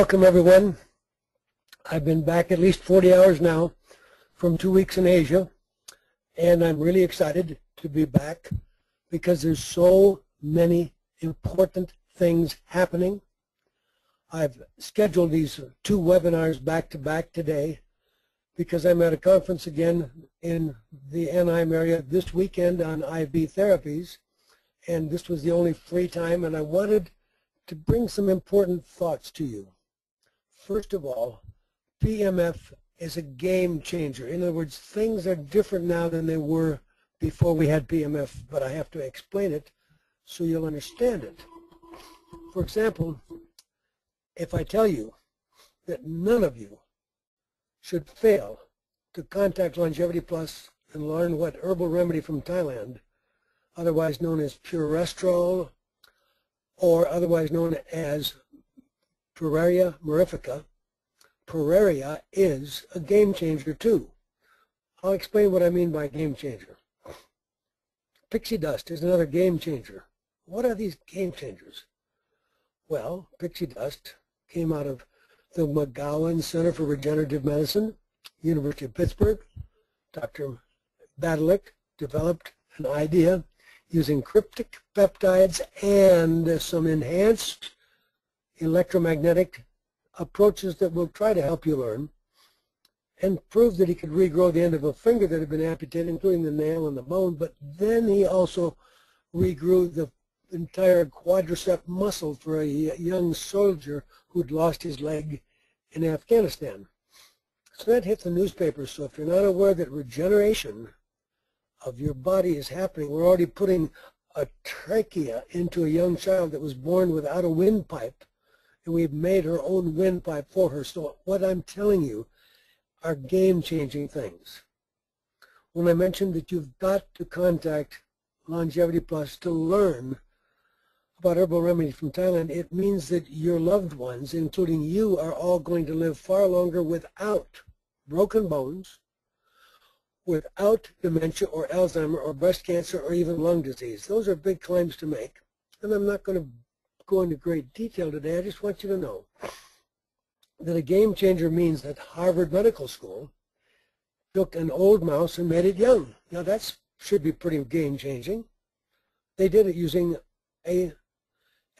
Welcome everyone. I've been back at least 40 hours now from 2 weeks in Asia, and I'm really excited to be back because there's so many important things happening. I've scheduled these 2 webinars back to back today because I'm at a conference again in the Anaheim area this weekend on IV therapies, and this was the only free time, and I wanted to bring some important thoughts to you. First of all, PEMF is a game changer. In other words, things are different now than they were before we had PEMF, but I have to explain it so you'll understand it. For example, if I tell you that none of you should fail to contact Longevity Plus and learn what herbal remedy from Thailand, otherwise known as purestrol, or otherwise known as Pueraria mirifica. Pueraria is a game changer too. I'll explain what I mean by game changer. Pixie dust is another game changer. What are these game changers? Well, pixie dust came out of the McGowan Center for Regenerative Medicine, University of Pittsburgh. Dr. Badalik developed an idea using cryptic peptides and some enhanced electromagnetic approaches that will try to help you learn, and proved that he could regrow the end of a finger that had been amputated, including the nail and the bone, but then he also regrew the entire quadricep muscle for a young soldier who'd lost his leg in Afghanistan. So that hit the newspapers. So if you're not aware that regeneration of your body is happening, we're already putting a trachea into a young child that was born without a windpipe, and we've made her own windpipe for her. So what I'm telling you are game-changing things. When I mentioned that you've got to contact Longevity Plus to learn about herbal remedies from Thailand, it means that your loved ones, including you, are all going to live far longer without broken bones, without dementia or Alzheimer or breast cancer or even lung disease. Those are big claims to make, and I'm not going to go into great detail today. I just want you to know that a game changer means that Harvard Medical School took an old mouse and made it young. Now that should be pretty game changing. They did it using a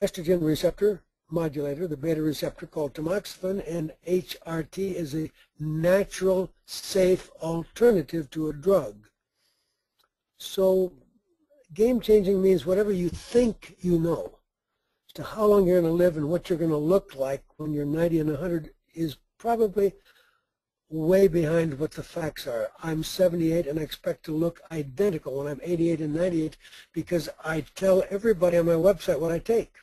estrogen receptor modulator, the beta receptor called tamoxifen, and HRT is a natural, safe alternative to a drug. So game changing means whatever you think you know to how long you're going to live and what you're going to look like when you're 90 and 100 is probably way behind what the facts are. I'm 78 and I expect to look identical when I'm 88 and 98 because I tell everybody on my website what I take.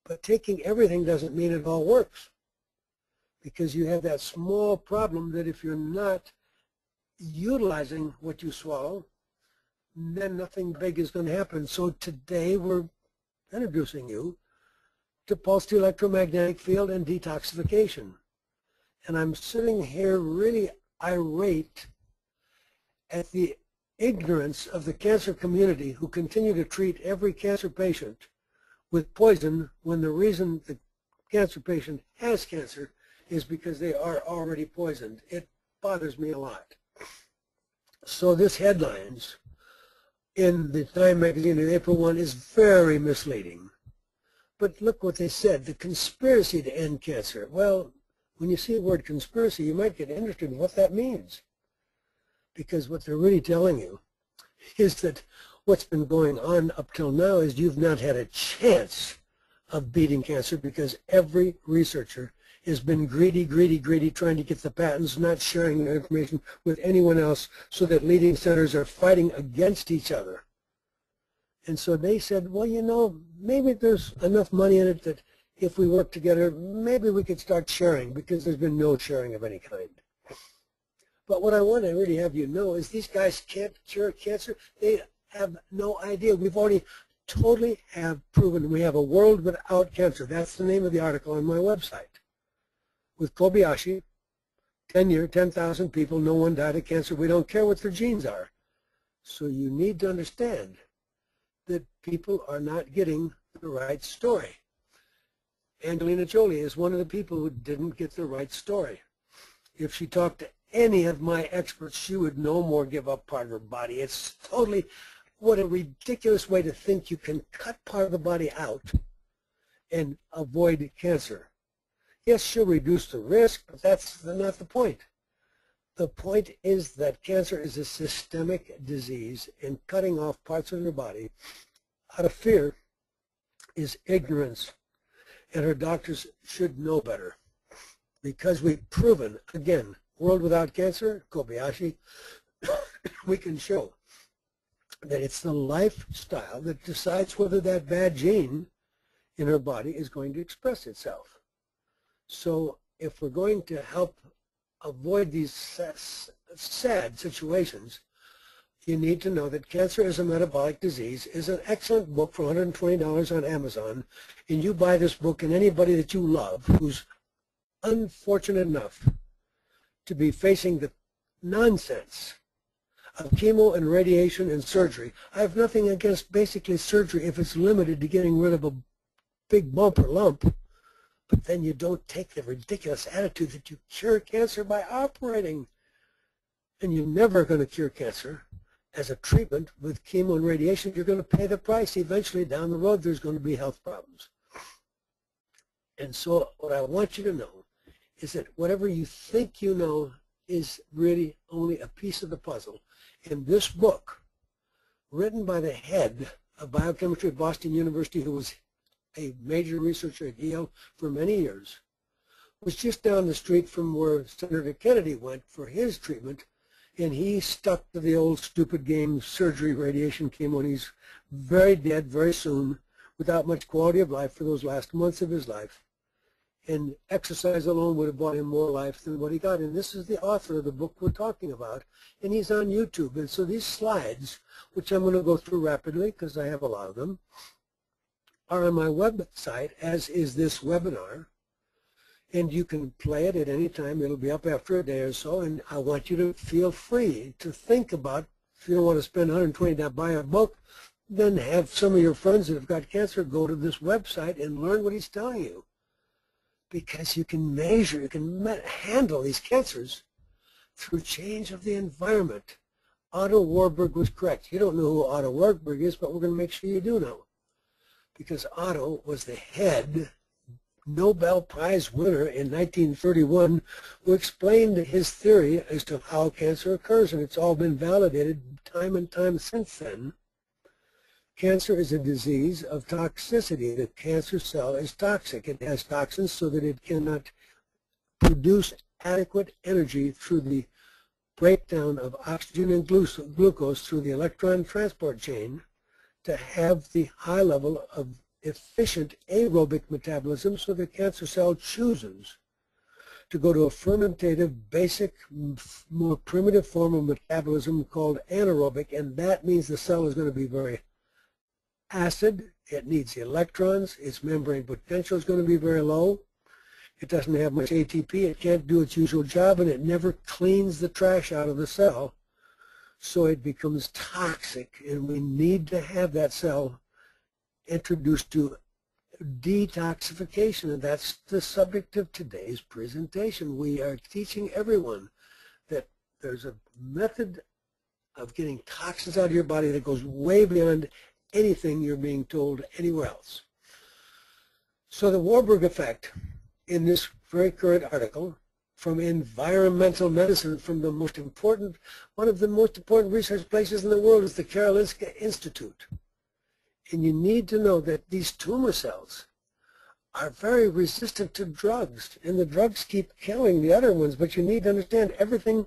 But taking everything doesn't mean it all works, because you have that small problem that if you're not utilizing what you swallow, then nothing big is going to happen. So today we're introducing you to pulsed electromagnetic field and detoxification. And I'm sitting here really irate at the ignorance of the cancer community who continue to treat every cancer patient with poison when the reason the cancer patient has cancer is because they are already poisoned. It bothers me a lot. So this headlines in the Time magazine in April 1 is very misleading. But look what they said, the conspiracy to end cancer. Well, when you see the word conspiracy, you might get interested in what that means. Because what they're really telling you is that what's been going on up till now is you've not had a chance of beating cancer because every researcher has been greedy, trying to get the patents, not sharing their information with anyone else, so that leading centers are fighting against each other. And so they said, well, you know, maybe there's enough money in it that if we work together, maybe we could start sharing, because there's been no sharing of any kind. But what I want to really have you know is these guys can't cure cancer. They have no idea. We've already totally have proven we have a world without cancer. That's the name of the article on my website. With Kobayashi, 10,000 people, no one died of cancer. We don't care what their genes are. So you need to understand that people are not getting the right story. Angelina Jolie is one of the people who didn't get the right story. If she talked to any of my experts, she would no more give up part of her body. It's totally, what a ridiculous way to think you can cut part of the body out and avoid cancer. Yes, she'll reduce the risk, but that's not the point. The point is that cancer is a systemic disease, and cutting off parts of your body out of fear is ignorance, and her doctors should know better, because we've proven, again, world without cancer, Kobayashi, we can show that it's the lifestyle that decides whether that bad gene in her body is going to express itself. So if we're going to help avoid these sad situations, you need to know that Cancer is a Metabolic Disease is an excellent book for $120 on Amazon, and you buy this book, and anybody that you love who's unfortunate enough to be facing the nonsense of chemo and radiation and surgery. I have nothing against basically surgery if it's limited to getting rid of a big bump or lump, but then you don't take the ridiculous attitude that you cure cancer by operating. And you're never going to cure cancer as a treatment with chemo and radiation. You're going to pay the price. Eventually down the road there's going to be health problems. And so what I want you to know is that whatever you think you know is really only a piece of the puzzle. In this book, written by the head of biochemistry at Boston University, who was a major researcher at Yale for many years, was just down the street from where Senator Kennedy went for his treatment, and he stuck to the old stupid game, surgery, radiation, chemo, and he's very dead very soon, without much quality of life for those last months of his life. And exercise alone would have bought him more life than what he got. And this is the author of the book we're talking about, and he's on YouTube. And so these slides, which I'm going to go through rapidly because I have a lot of them, are on my website, as is this webinar. And you can play it at any time. It'll be up after a day or so. And I want you to feel free to think about, if you don't want to spend $120 to buy a book, then have some of your friends that have got cancer go to this website and learn what he's telling you. Because you can measure, you can handle these cancers through change of the environment. Otto Warburg was correct. You don't know who Otto Warburg is, but we're going to make sure you do know. Because Otto was the head Nobel Prize winner in 1931 who explained his theory as to how cancer occurs, and it's all been validated time and time since then. Cancer is a disease of toxicity. The cancer cell is toxic. It has toxins so that it cannot produce adequate energy through the breakdown of oxygen and glucose through the electron transport chain to have the high level of efficient aerobic metabolism, so the cancer cell chooses to go to a fermentative, basic, more primitive form of metabolism called anaerobic, and that means the cell is going to be very acid, it needs electrons, its membrane potential is going to be very low, it doesn't have much ATP, it can't do its usual job, and it never cleans the trash out of the cell, so it becomes toxic, and we need to have that cell introduced to detoxification, and that's the subject of today's presentation. We are teaching everyone that there's a method of getting toxins out of your body that goes way beyond anything you're being told anywhere else. So the Warburg effect in this very current article from Environmental Medicine, from the most important, one of the most important research places in the world is the Karolinska Institute. And you need to know that these tumor cells are very resistant to drugs, and the drugs keep killing the other ones, but you need to understand everything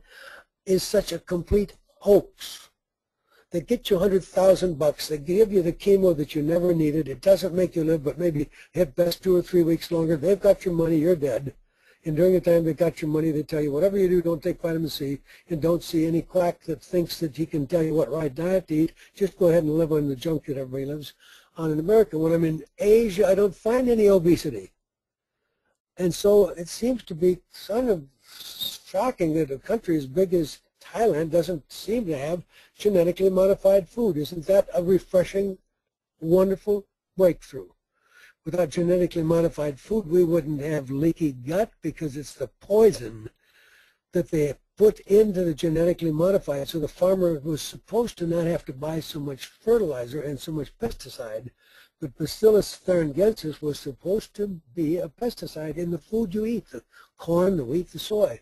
is such a complete hoax. They get you $100,000. They give you the chemo that you never needed. It doesn't make you live, but maybe at best 2 or 3 weeks longer. They've got your money. You're dead. And during the time they got your money, they tell you, whatever you do, don't take vitamin C, and don't see any quack that thinks that he can tell you what right diet to eat. Just go ahead and live on the junk that everybody lives on in America. When I'm in Asia, I don't find any obesity. And so it seems to be kind of shocking that a country as big as Thailand doesn't seem to have genetically modified food. Isn't that a refreshing, wonderful breakthrough? Without genetically modified food, we wouldn't have leaky gut because it's the poison that they put into the genetically modified. So the farmer was supposed to not have to buy so much fertilizer and so much pesticide, but Bacillus thuringiensis was supposed to be a pesticide in the food you eat, the corn, the wheat, the soy.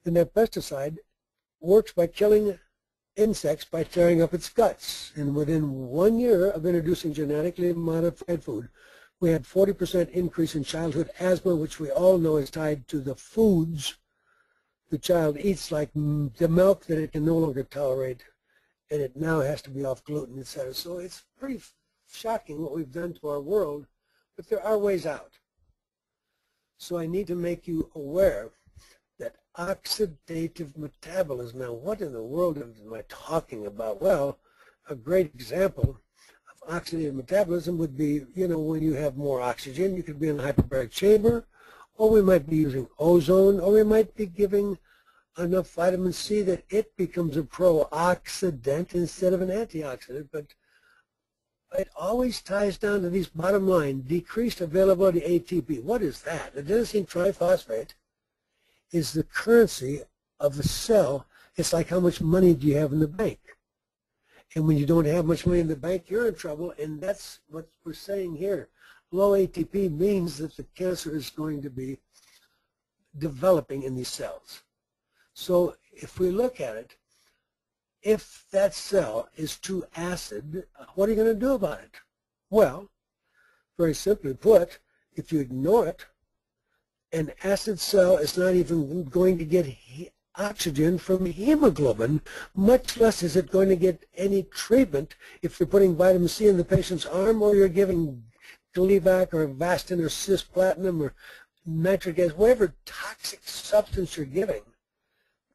And that pesticide works by killing insects by tearing up its guts. And within 1 year of introducing genetically modified food, we had 40% increase in childhood asthma, which we all know is tied to the foods the child eats, like the milk that it can no longer tolerate, and it now has to be off gluten, etc. So it's pretty shocking what we've done to our world, but there are ways out. So I need to make you aware that oxidative metabolism. Now, what in the world am I talking about? Well, a great example of oxidative metabolism would be, when you have more oxygen, you could be in a hyperbaric chamber, or we might be using ozone, or we might be giving enough vitamin C that it becomes a pro-oxidant instead of an antioxidant. But it always ties down to these bottom line, decreased availability ATP. What is that? Adenosine triphosphate is the currency of the cell. It's like how much money do you have in the bank. And when you don't have much money in the bank, you're in trouble, and that's what we're saying here. Low ATP means that the cancer is going to be developing in these cells. So if we look at it, if that cell is too acid, what are you going to do about it? Well, very simply put, if you ignore it, an acid cell is not even going to get oxygen from hemoglobin, much less is it going to get any treatment if you're putting vitamin C in the patient's arm, or you're giving Gleevec or Avastin or cisplatin or nitric acid, whatever toxic substance you're giving.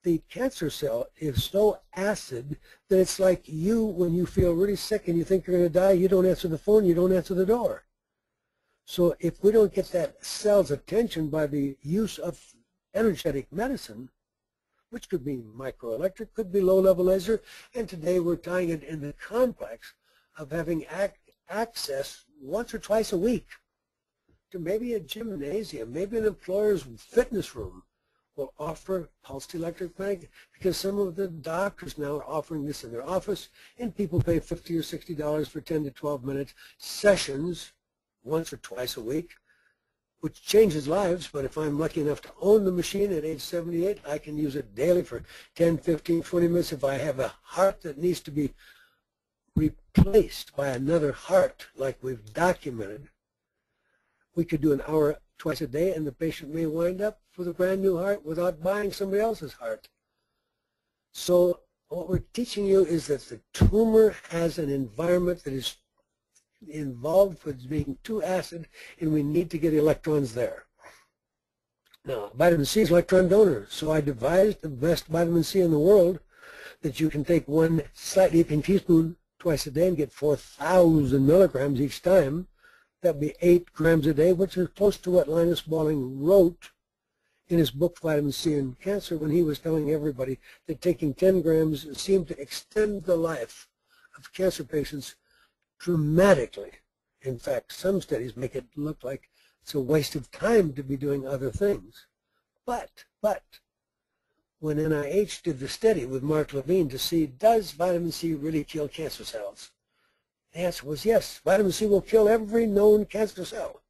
The cancer cell is so acid that it's like you, when you feel really sick and you think you're going to die, you don't answer the phone, you don't answer the door. So if we don't get that cell's attention by the use of energetic medicine, which could be microelectric, could be low-level laser, and today we're tying it in the complex of having access once or twice a week to maybe a gymnasium, maybe an employer's fitness room will offer pulsed electric magnet, because some of the doctors now are offering this in their office, and people pay $50 or $60 for 10 to 12 minute sessions once or twice a week, which changes lives. But if I'm lucky enough to own the machine at age 78, I can use it daily for 10, 15, 20 minutes. If I have a heart that needs to be replaced by another heart, like we've documented, we could do an hour twice a day, and the patient may wind up with a brand new heart without buying somebody else's heart. So what we're teaching you is that the tumor has an environment that is involved with being too acid, and we need to get electrons there. Now, vitamin C is electron donor, so I devised the best vitamin C in the world, that you can take one slightly heaping teaspoon twice a day and get 4,000 milligrams each time. That would be 8 grams a day, which is close to what Linus Pauling wrote in his book Vitamin C and Cancer, when he was telling everybody that taking 10 grams seemed to extend the life of cancer patients dramatically. In fact, some studies make it look like it's a waste of time to be doing other things. But when NIH did the study with Mark Levine to see, does vitamin C really kill cancer cells? The answer was yes. Vitamin C will kill every known cancer cell,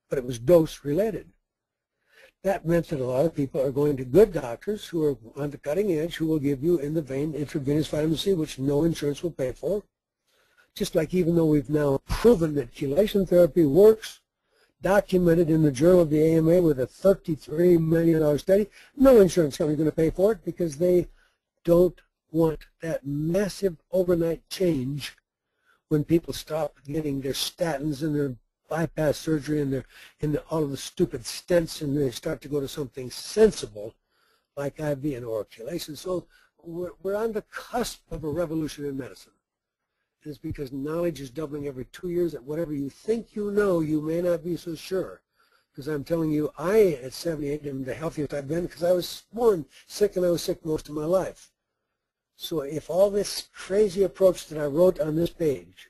but it was dose related. That meant that a lot of people are going to good doctors who are on the cutting edge, who will give you in the vein intravenous vitamin C, which no insurance will pay for. Just like, even though we've now proven that chelation therapy works, documented in the Journal of the AMA with a $33 million study, no insurance company is going to pay for it, because they don't want that massive overnight change when people stop getting their statins and their bypass surgery and all of the stupid stents, and they start to go to something sensible like IV and oral chelation. So we're on the cusp of a revolution in medicine. And it's because knowledge is doubling every 2 years, that whatever you think you know, you may not be so sure. Because I'm telling you, I, at 78, am the healthiest I've been, because I was born sick, and I was sick most of my life. So if all this crazy approach that I wrote on this page,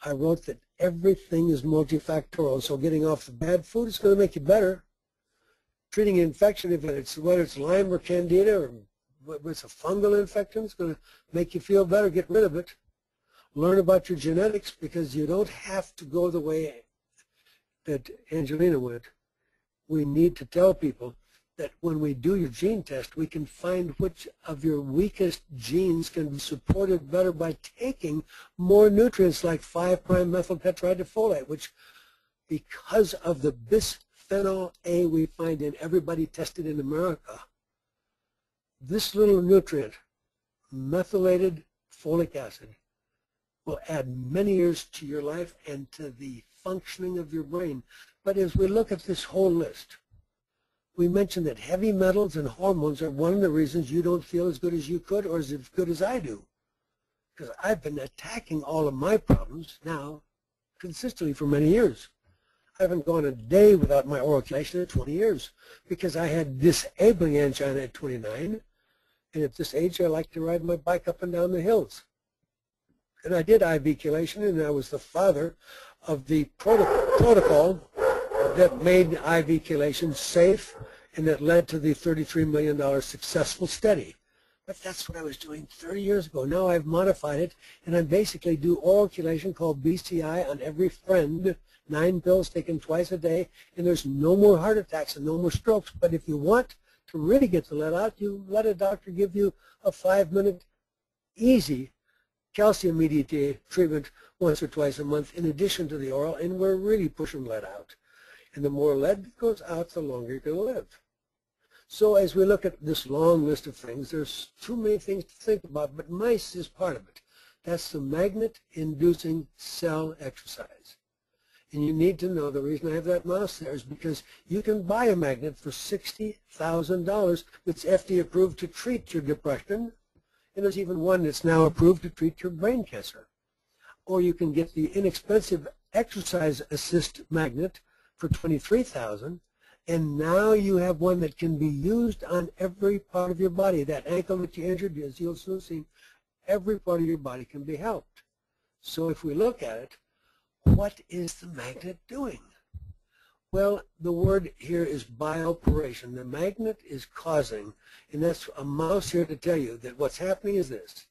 I wrote that everything is multifactorial. So getting off the bad food is going to make you better. Treating an infection, whether it's Lyme or Candida or whether it's a fungal infection, it's going to make you feel better. Get rid of it. Learn about your genetics, because you don't have to go the way that Angelina went. We need to tell people that when we do your gene test, we can find which of your weakest genes can be supported better by taking more nutrients like 5'-methyltetrahydrofolate, which, because of the bisphenol A we find in everybody tested in America, this little nutrient, methylated folic acid, will add many years to your life and to the functioning of your brain. But as we look at this whole list, we mentioned that heavy metals and hormones are one of the reasons you don't feel as good as you could or as good as I do. Because I've been attacking all of my problems now consistently for many years. I haven't gone a day without my oral chelation in 20 years because I had disabling angina at 29, and at this age I like to ride my bike up and down the hills. And I did IV chelation, and I was the father of the protocol that made IV chelation safe, and that led to the $33 million successful study. But that's what I was doing 30 years ago. Now I've modified it, and I basically do oral chelation called BCI on every friend, 9 pills taken twice a day, and there's no more heart attacks and no more strokes. But if you want to really get the lead out, you let a doctor give you a 5-minute easy calcium EDTA treatment once or twice a month in addition to the oral, and we're really pushing lead out. And the more lead that goes out, the longer you're going to live. So as we look at this long list of things, there's too many things to think about, but mice is part of it. That's the magnet-inducing cell exercise. And you need to know the reason I have that mouse there is because you can buy a magnet for $60,000 that's FDA approved to treat your depression, and there's even one that's now approved to treat your brain cancer. Or you can get the inexpensive exercise assist magnet for $23,000, and now you have one that can be used on every part of your body. That ankle that you injured, as you'll soon see, every part of your body can be helped. So if we look at it, what is the magnet doing? Well, the word here is bioporation. The magnet is causing, and that's a mouse here to tell you that what's happening is this.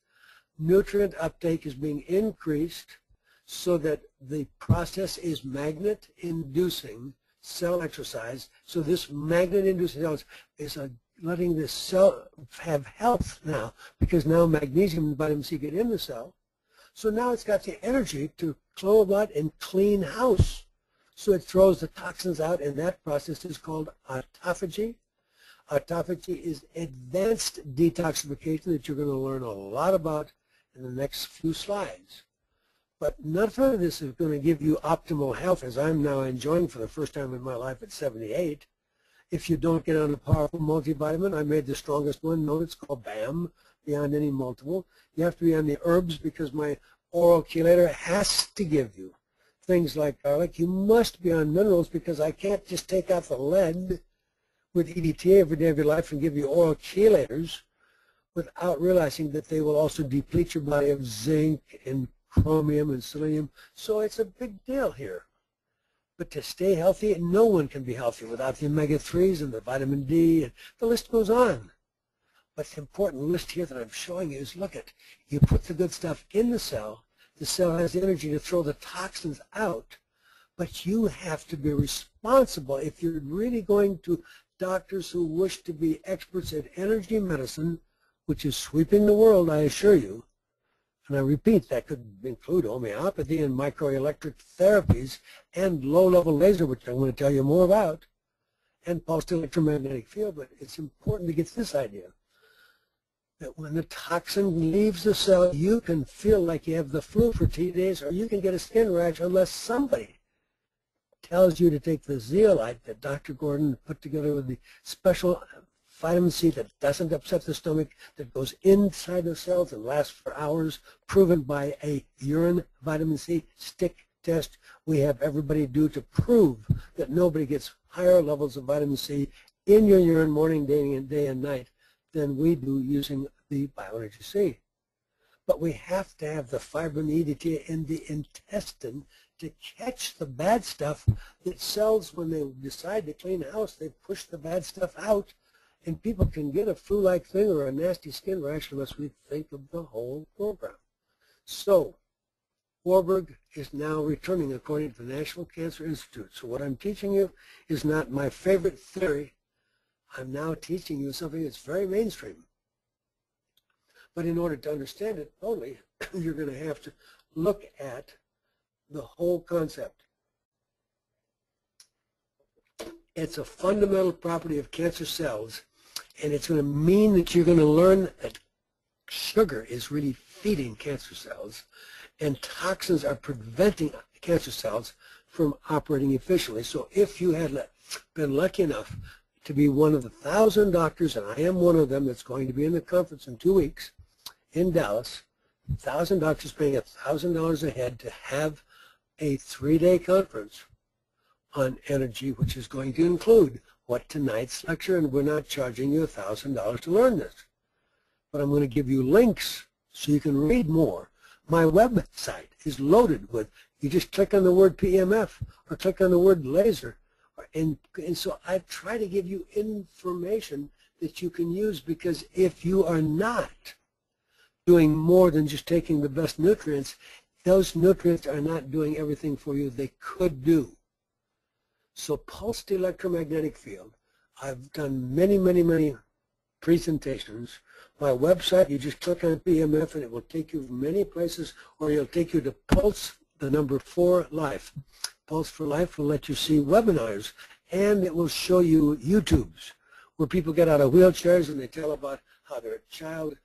Nutrient uptake is being increased so that the process is magnet-inducing cell exercise. So this magnet-inducing cell is letting the cell have health now, because now magnesium and vitamin C get in the cell. So now it's got the energy to flow blood and clean house. So it throws the toxins out, and that process is called autophagy. Autophagy is advanced detoxification that you're going to learn a lot about in the next few slides. But none of this is going to give you optimal health, as I'm now enjoying for the first time in my life at 78. If you don't get on a powerful multivitamin, I made the strongest one known. It's called BAM, Beyond Any Multiple. You have to be on the herbs because my oral chelator has to give you things like garlic. You must be on minerals because I can't just take out the lead with EDTA every day of your life and give you oral chelators without realizing that they will also deplete your body of zinc and chromium and selenium. So it's a big deal here. But to stay healthy, no one can be healthy without the omega-3s and the vitamin D, and the list goes on. But the important list here that I'm showing you is, look at, you put the good stuff in the cell has the energy to throw the toxins out, but you have to be responsible. If you're really going to doctors who wish to be experts at energy medicine, which is sweeping the world, I assure you, and I repeat, that could include homeopathy and microelectric therapies and low-level laser, which I'm going to tell you more about, and pulsed electromagnetic field. But it's important to get this idea, that when the toxin leaves the cell, you can feel like you have the flu for 2 days, or you can get a skin rash unless somebody tells you to take the zeolite that Dr. Gordon put together with the special vitamin C that doesn't upset the stomach, that goes inside the cells and lasts for hours, proven by a urine vitamin C stick test we have everybody do to prove that nobody gets higher levels of vitamin C in your urine morning, day and night than we do using the bioenergy C. But we have to have the fibrin EDTA in the intestine to catch the bad stuff that cells, when they decide to clean the house, they push the bad stuff out, and people can get a flu-like thing or a nasty skin rash unless we think of the whole program. So Warburg is now returning according to the National Cancer Institute. So what I'm teaching you is not my favorite theory. I'm now teaching you something that's very mainstream. But in order to understand it totally, you're going to have to look at the whole concept. It's a fundamental property of cancer cells, and it's going to mean that you're going to learn that sugar is really feeding cancer cells, and toxins are preventing cancer cells from operating efficiently. So if you had been lucky enough to be one of the 1,000 doctors, and I am one of them that's going to be in the conference in 2 weeks in Dallas, 1,000 doctors paying $1,000 a head to have a 3-day conference on energy, which is going to include what tonight's lecture, and we're not charging you $1,000 to learn this. But I'm going to give you links so you can read more. My website is loaded with, you just click on the word PEMF or click on the word laser. And so I try to give you information that you can use, because if you are not doing more than just taking the best nutrients, those nutrients are not doing everything for you they could do. So pulsed electromagnetic field, I've done many, many, many presentations. My website, you just click on PEMF and it will take you many places, or it'll take you to Pulse, the number 4 Life. Pulse for Life will let you see webinars, and it will show you YouTubes where people get out of wheelchairs and they tell about how their child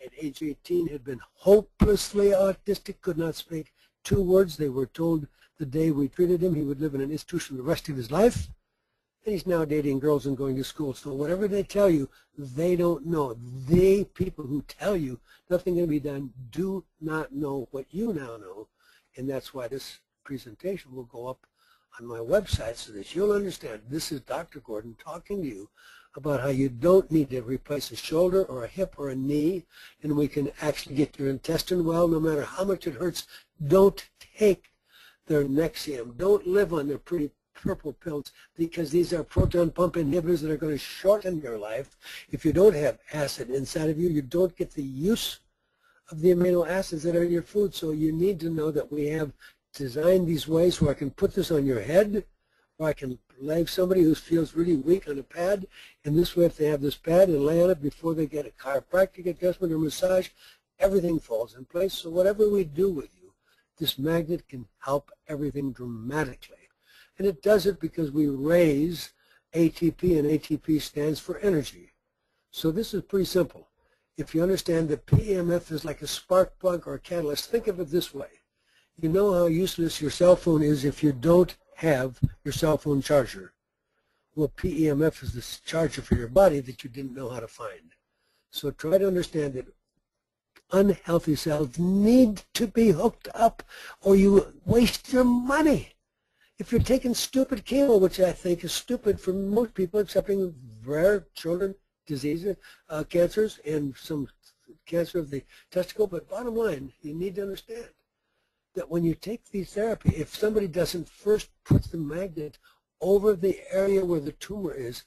at age 18 had been hopelessly autistic, could not speak 2 words. They were told the day we treated him he would live in an institution the rest of his life, and he's now dating girls and going to school. So whatever they tell you, they don't know. The people who tell you nothing can be done do not know what you now know, and that's why this presentation will go up on my website so that you'll understand. This is Dr. Gordon talking to you about how you don't need to replace a shoulder or a hip or a knee, and we can actually get your intestine well no matter how much it hurts. Don't take their Nexium. Don't live on their pretty purple pills, because these are proton pump inhibitors that are going to shorten your life. If you don't have acid inside of you, you don't get the use of the amino acids that are in your food. So you need to know that we have designed these ways where I can put this on your head, or I can lay somebody who feels really weak on a pad, and this way if they have this pad and lay on it before they get a chiropractic adjustment or massage, everything falls in place. So whatever we do with you, this magnet can help everything dramatically. And it does it because we raise ATP, and ATP stands for energy. So this is pretty simple. If you understand that PEMF is like a spark plug or a catalyst, think of it this way. You know how useless your cell phone is if you don't have your cell phone charger. Well, PEMF is the charger for your body that you didn't know how to find. So try to understand that unhealthy cells need to be hooked up, or you waste your money. If you're taking stupid chemo, which I think is stupid for most people, excepting rare children diseases, cancers, and some cancer of the testicle, but bottom line, you need to understand that when you take these therapy, if somebody doesn't first put the magnet over the area where the tumor is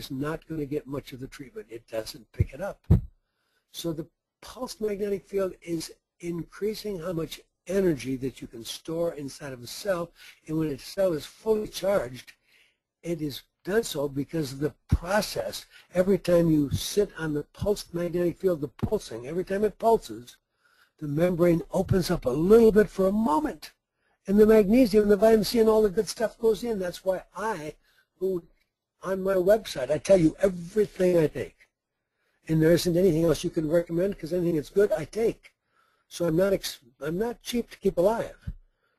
not going to get much of the treatment. It doesn't pick it up. So the pulsed magnetic field is increasing how much energy that you can store inside of a cell, and when a cell is fully charged, it is done so because of the process. Every time you sit on the pulsed magnetic field, the pulsing, every time it pulses, the membrane opens up a little bit for a moment, and the magnesium, the vitamin C, and all the good stuff goes in. That's why on my website, I tell you everything I take. And there isn't anything else you can recommend, because anything that's good, I take. So I'm not cheap to keep alive.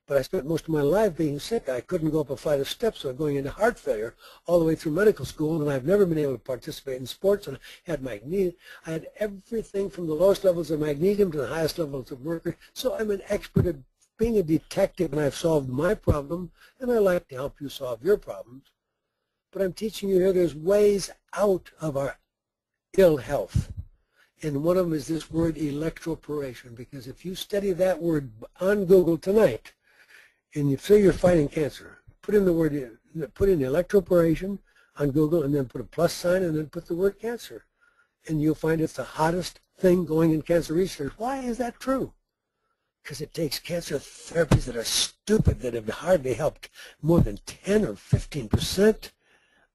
But I spent most of my life being sick. I couldn't go up a flight of steps, so going into heart failure all the way through medical school, and I've never been able to participate in sports, and I had magnesium. I had everything from the lowest levels of magnesium to the highest levels of mercury. So I'm an expert at being a detective, and I've solved my problem, and I like to help you solve your problems. But I'm teaching you here there's ways out of our ill health. And one of them is this word electroporation, because if you study that word on Google tonight, and you say you're fighting cancer, put in the word, put in electroporation on Google, and then put a plus sign, and then put the word cancer. And you'll find it's the hottest thing going in cancer research. Why is that true? Because it takes cancer therapies that are stupid, that have hardly helped more than 10 or 15%,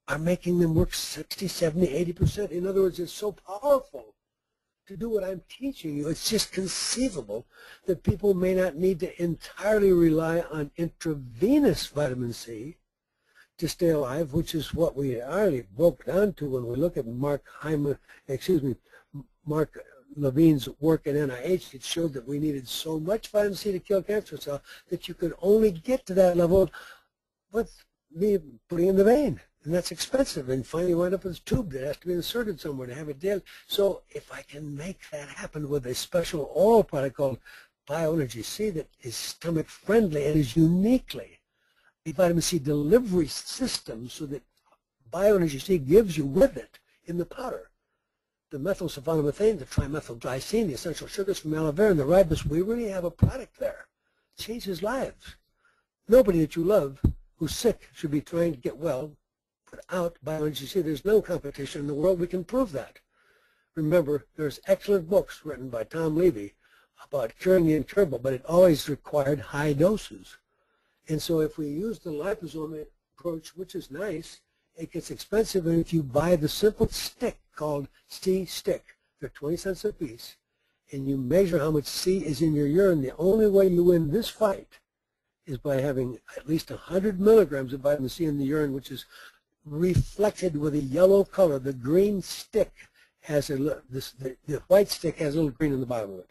are making them work 60, 70, 80%. In other words, it's so powerful to do what I'm teaching you. It's just conceivable that people may not need to entirely rely on intravenous vitamin C to stay alive, which is what we already broke down to when we look at Mark Levine's work at NIH. It showed that we needed so much vitamin C to kill cancer cells that you could only get to that level with putting in the vein. And that's expensive, and finally you wind up with a tube that has to be inserted somewhere to have it daily. So if I can make that happen with a special oral product called Bioenergy C that is stomach friendly and is uniquely a vitamin C delivery system, so that Bioenergy C gives you with it in the powder the methylsulfonomethane, the trimethylglycine, the essential sugars from aloe vera, and the ribose, we really have a product there. It changes lives. Nobody that you love who's sick should be trying to get well without Bioenergy C. There's no competition in the world. We can prove that. Remember, there's excellent books written by Tom Levy about curing the incurable, but it always required high doses. And so if we use the liposome approach, which is nice, it gets expensive. And if you buy the simple stick called C-Stick, they're 20 cents a piece, and you measure how much C is in your urine, the only way you win this fight is by having at least 100 milligrams of vitamin C in the urine, which is reflected with a yellow color. The green stick has the white stick has a little green in the bottom of it.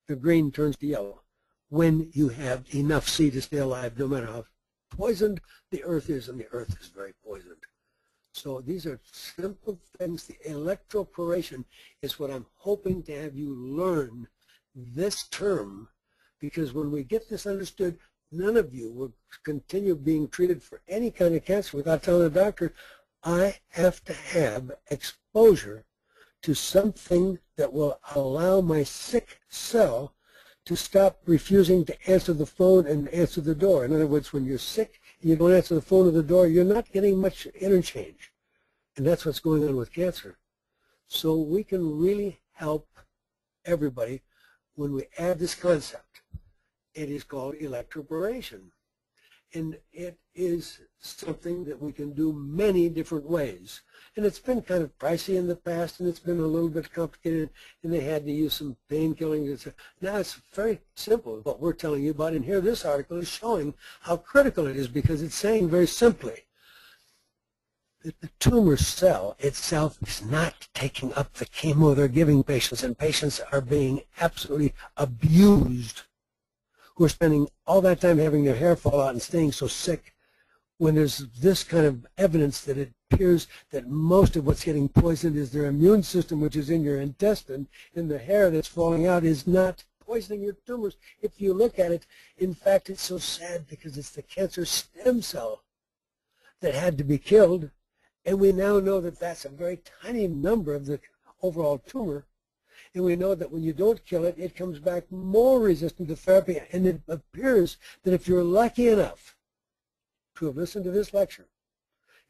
The green turns to yellow when you have enough C to stay alive, no matter how poisoned the earth is, and the earth is very poisoned. So these are simple things. The electroporation is what I'm hoping to have you learn this term, because when we get this understood, none of you will continue being treated for any kind of cancer without telling the doctor, I have to have exposure to something that will allow my sick cell to stop refusing to answer the phone and answer the door. In other words, when you're sick and you don't answer the phone or the door, you're not getting much interchange. And that's what's going on with cancer. So we can really help everybody when we add this concept. It is called electroporation. And it is something that we can do many different ways. And it's been kind of pricey in the past, and it's been a little bit complicated, and they had to use some painkillers. Now it's very simple, what we're telling you about. And here this article is showing how critical it is, because it's saying very simply that the tumor cell itself is not taking up the chemo they're giving patients, and patients are being absolutely abused, who are spending all that time having their hair fall out and staying so sick, when there's this kind of evidence that it appears that most of what's getting poisoned is their immune system, which is in your intestine, and the hair that's falling out is not poisoning your tumors. If you look at it, in fact, it's so sad, because it's the cancer stem cell that had to be killed, and we now know that that's a very tiny number of the overall tumor. And we know that when you don't kill it, it comes back more resistant to therapy. And it appears that if you're lucky enough to have listened to this lecture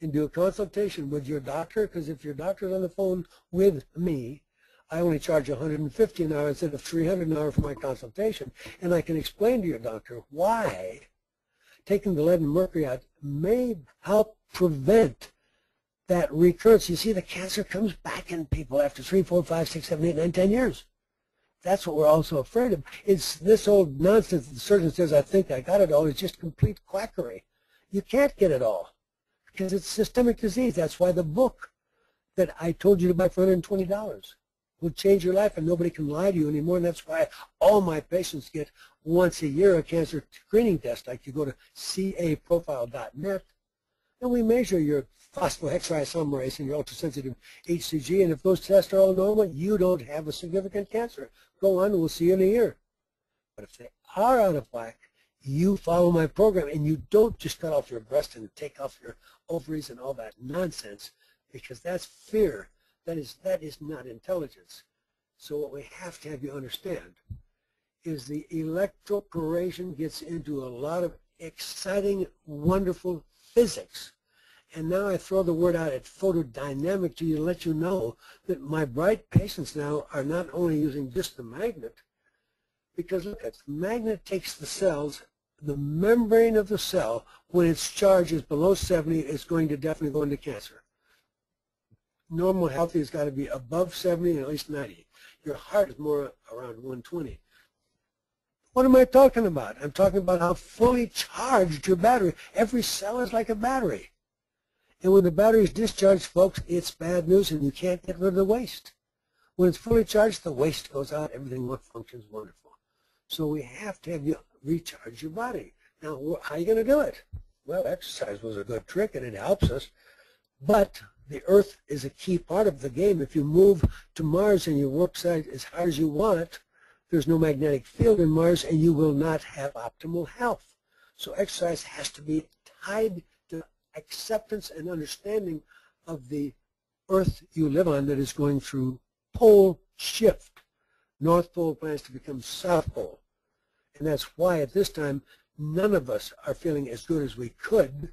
and do a consultation with your doctor, because if your doctor's on the phone with me, I only charge $150 an hour instead of $300 an hour for my consultation. And I can explain to your doctor why taking the lead and mercury out may help prevent that recurrence. You see, the cancer comes back in people after 3, 4, 5, 6, 7, 8, 9, 10 years. That's what we're also afraid of. It's this old nonsense that the surgeon says, I think I got it all. It's just complete quackery. You can't get it all, because it's systemic disease. That's why the book that I told you to buy for $120 will change your life, and nobody can lie to you anymore. And that's why all my patients get once a year a cancer screening test. Like, you go to caprofile.net, and we measure your phosphohexaisomerase and your ultrasensitive HCG, and if those tests are all normal, you don't have a significant cancer. Go on, and we'll see you in a year. But if they are out of whack, you follow my program, and you don't just cut off your breast and take off your ovaries and all that nonsense, because that's fear. That is not intelligence. So what we have to have you understand is the electroporation gets into a lot of exciting, wonderful physics. And now I throw the word out at photodynamic to you to let you know that my bright patients now are not only using just the magnet, because look, the magnet takes the cells, the membrane of the cell, when its charge is below 70, is going to definitely go into cancer. Normal healthy has got to be above 70 and at least 90. Your heart is more around 120. What am I talking about? I'm talking about how fully charged your battery. Every cell is like a battery. And when the battery is discharged, folks, it's bad news and you can't get rid of the waste. When it's fully charged, the waste goes out, everything functions wonderful. So we have to have you recharge your body. Now, how are you going to do it? Well, exercise was a good trick and it helps us, but the earth is a key part of the game. If you move to Mars and you work as hard as you want, there's no magnetic field in Mars and you will not have optimal health. So exercise has to be tied to acceptance and understanding of the earth you live on that is going through pole shift. North Pole plans to become South Pole. And that's why at this time none of us are feeling as good as we could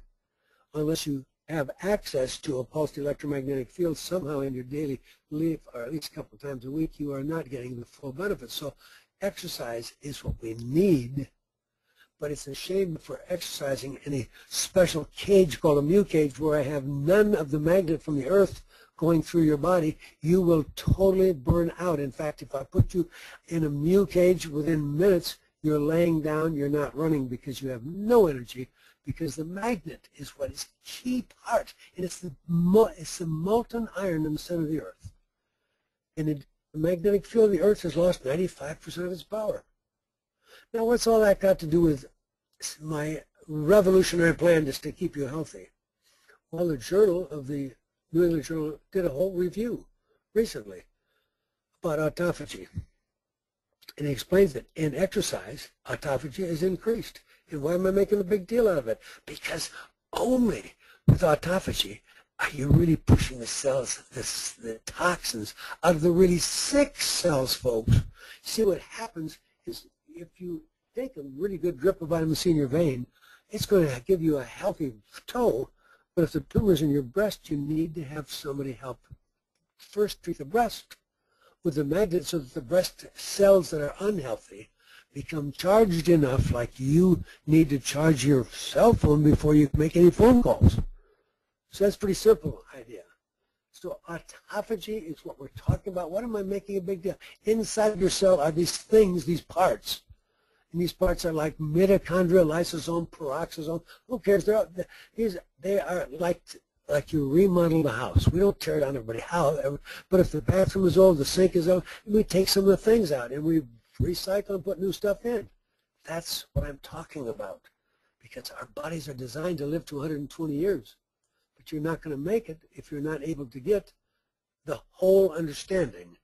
unless you have access to a pulsed electromagnetic field somehow in your daily life, or at least a couple of times a week. You are not getting the full benefits. So exercise is what we need, but it's a shame for exercising in a special cage called a mu cage where I have none of the magnet from the earth going through your body. You will totally burn out. In fact, if I put you in a mu cage, within minutes you're laying down, you're not running because you have no energy, because the magnet is what is key part, and it's the molten iron in the center of the earth. And the magnetic field of the earth has lost 95% of its power. Now, what's all that got to do with my revolutionary plan just to keep you healthy? Well, the journal of the New England Journal did a whole review recently about autophagy. And it explains that in exercise, autophagy is increased. And why am I making a big deal out of it? Because only with autophagy are you really pushing the cells, the toxins, out of the really sick cells, folks. See, what happens is if you take a really good drip of vitamin C in your vein, it's going to give you a healthy toe. But if the tumor's in your breast, you need to have somebody help first treat the breast with the magnet so that the breast cells that are unhealthy become charged enough, like you need to charge your cell phone before you make any phone calls. So that's a pretty simple idea. So autophagy is what we're talking about. What am I making a big deal? Inside your cell are these things, these parts. And these parts are like mitochondria, lysosome, peroxisome. Who cares? They are like you remodel the house. We don't tear down everybody's house. But if the bathroom is old, the sink is old, we take some of the things out and we recycle and put new stuff in. That's what I'm talking about. Because our bodies are designed to live to 120 years. But you're not going to make it if you're not able to get the whole understanding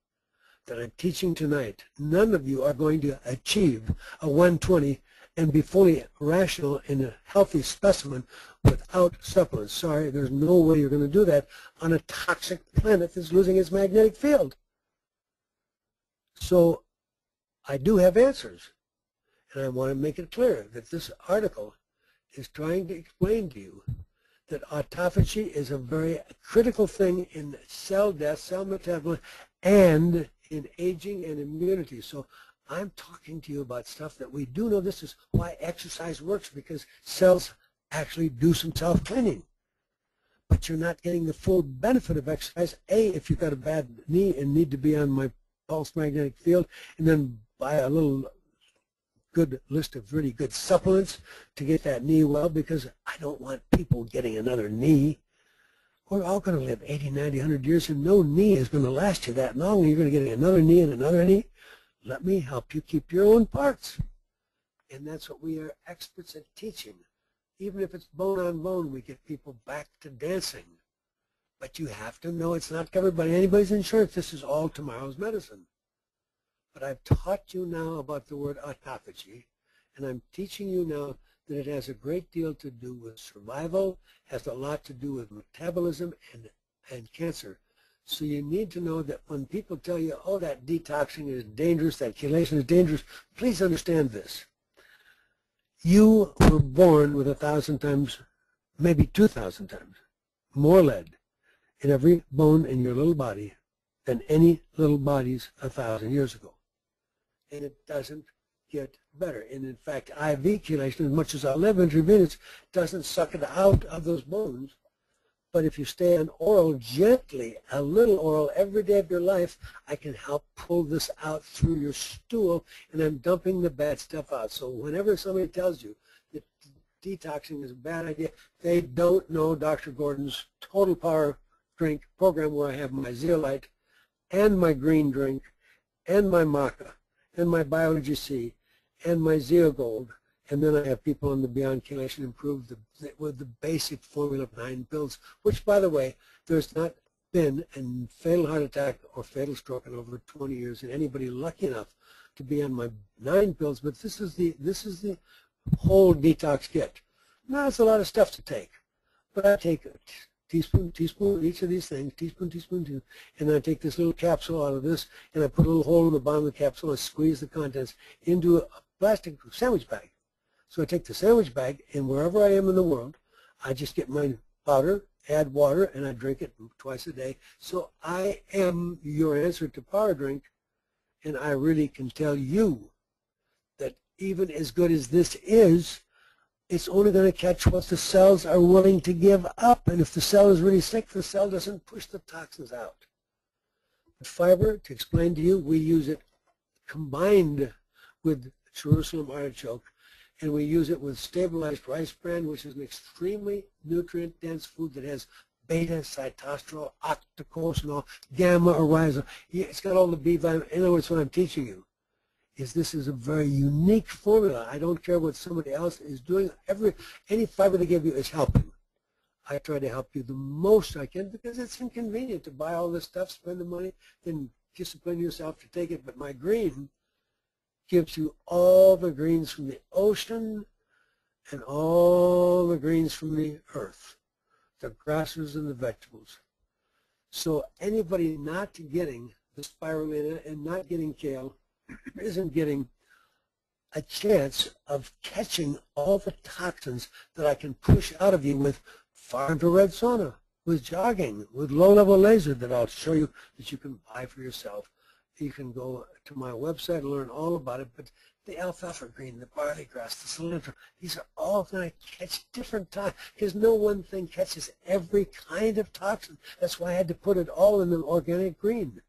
that I'm teaching tonight. None of you are going to achieve a 120 and be fully rational in a healthy specimen without supplements. Sorry, there's no way you're going to do that on a toxic planet that's losing its magnetic field. So I do have answers, and I want to make it clear that this article is trying to explain to you that autophagy is a very critical thing in cell death, cell metabolism, and in aging and immunity. So I'm talking to you about stuff that we do know. This is why exercise works, because cells actually do some self-cleaning. But you're not getting the full benefit of exercise. A, if you've got a bad knee and need to be on my pulse magnetic field, and then buy a little good list of really good supplements to get that knee well, because I don't want people getting another knee. We're all going to live 80, 90, 100 years, and no knee is going to last you that long. You're going to get another knee and another knee. Let me help you keep your own parts. And that's what we are experts at teaching. Even if it's bone on bone, we get people back to dancing. But you have to know it's not covered by anybody's insurance. This is all tomorrow's medicine. But I've taught you now about the word autophagy, and I'm teaching you now that it has a great deal to do with survival, has a lot to do with metabolism and cancer. So you need to know that when people tell you, oh, that detoxing is dangerous, that chelation is dangerous, please understand this. You were born with 1,000 times, maybe 2,000 times more lead in every bone in your little body than any little bodies 1,000 years ago. And it doesn't get better. And in fact, IV chelation, as much as I live intravenous, doesn't suck it out of those bones. But if you stay on oral gently, a little oral every day of your life, I can help pull this out through your stool, and I'm dumping the bad stuff out. So whenever somebody tells you that detoxing is a bad idea, they don't know Dr. Gordon's Total Power Drink program, where I have my zeolite and my green drink and my maca and my biology C and my zeogold. And then I have people on the Beyond Chelation Improved with the basic formula of 9 pills, which, by the way, there's not been a fatal heart attack or fatal stroke in over 20 years in anybody lucky enough to be on my 9 pills. But this is the whole detox kit. Now, it's a lot of stuff to take, but I take a teaspoon of each of these things, teaspoon, and then I take this little capsule out of this, and I put a little hole in the bottom of the capsule and squeeze the contents into a plastic sandwich bag. So I take the sandwich bag, and wherever I am in the world, I just get my powder, add water, and I drink it twice a day. So I am your answer to power drink, and I really can tell you that even as good as this is, it's only going to catch what the cells are willing to give up. And if the cell is really sick, the cell doesn't push the toxins out. The fiber, to explain to you, we use it combined with Jerusalem artichoke, and we use it with stabilized rice bran, which is an extremely nutrient-dense food that has beta-sitosterol, octocosanol, gamma-aryl. It's got all the B vitamins. In other words, what I'm teaching you is this is a very unique formula. I don't care what somebody else is doing. Any fiber they give you is helping. I try to help you the most I can because it's inconvenient to buy all this stuff, spend the money, then discipline yourself to take it. But my green gives you all the greens from the ocean and all the greens from the earth, the grasses and the vegetables. So anybody not getting the spirulina and not getting kale isn't getting a chance of catching all the toxins that I can push out of you with far-infrared sauna, with jogging, with low-level laser that I'll show you that you can buy for yourself. You can go to my website and learn all about it, but the alfalfa green, the barley grass, the cilantro, these are all going to catch different toxins because no one thing catches every kind of toxin. That's why I had to put it all in the organic green.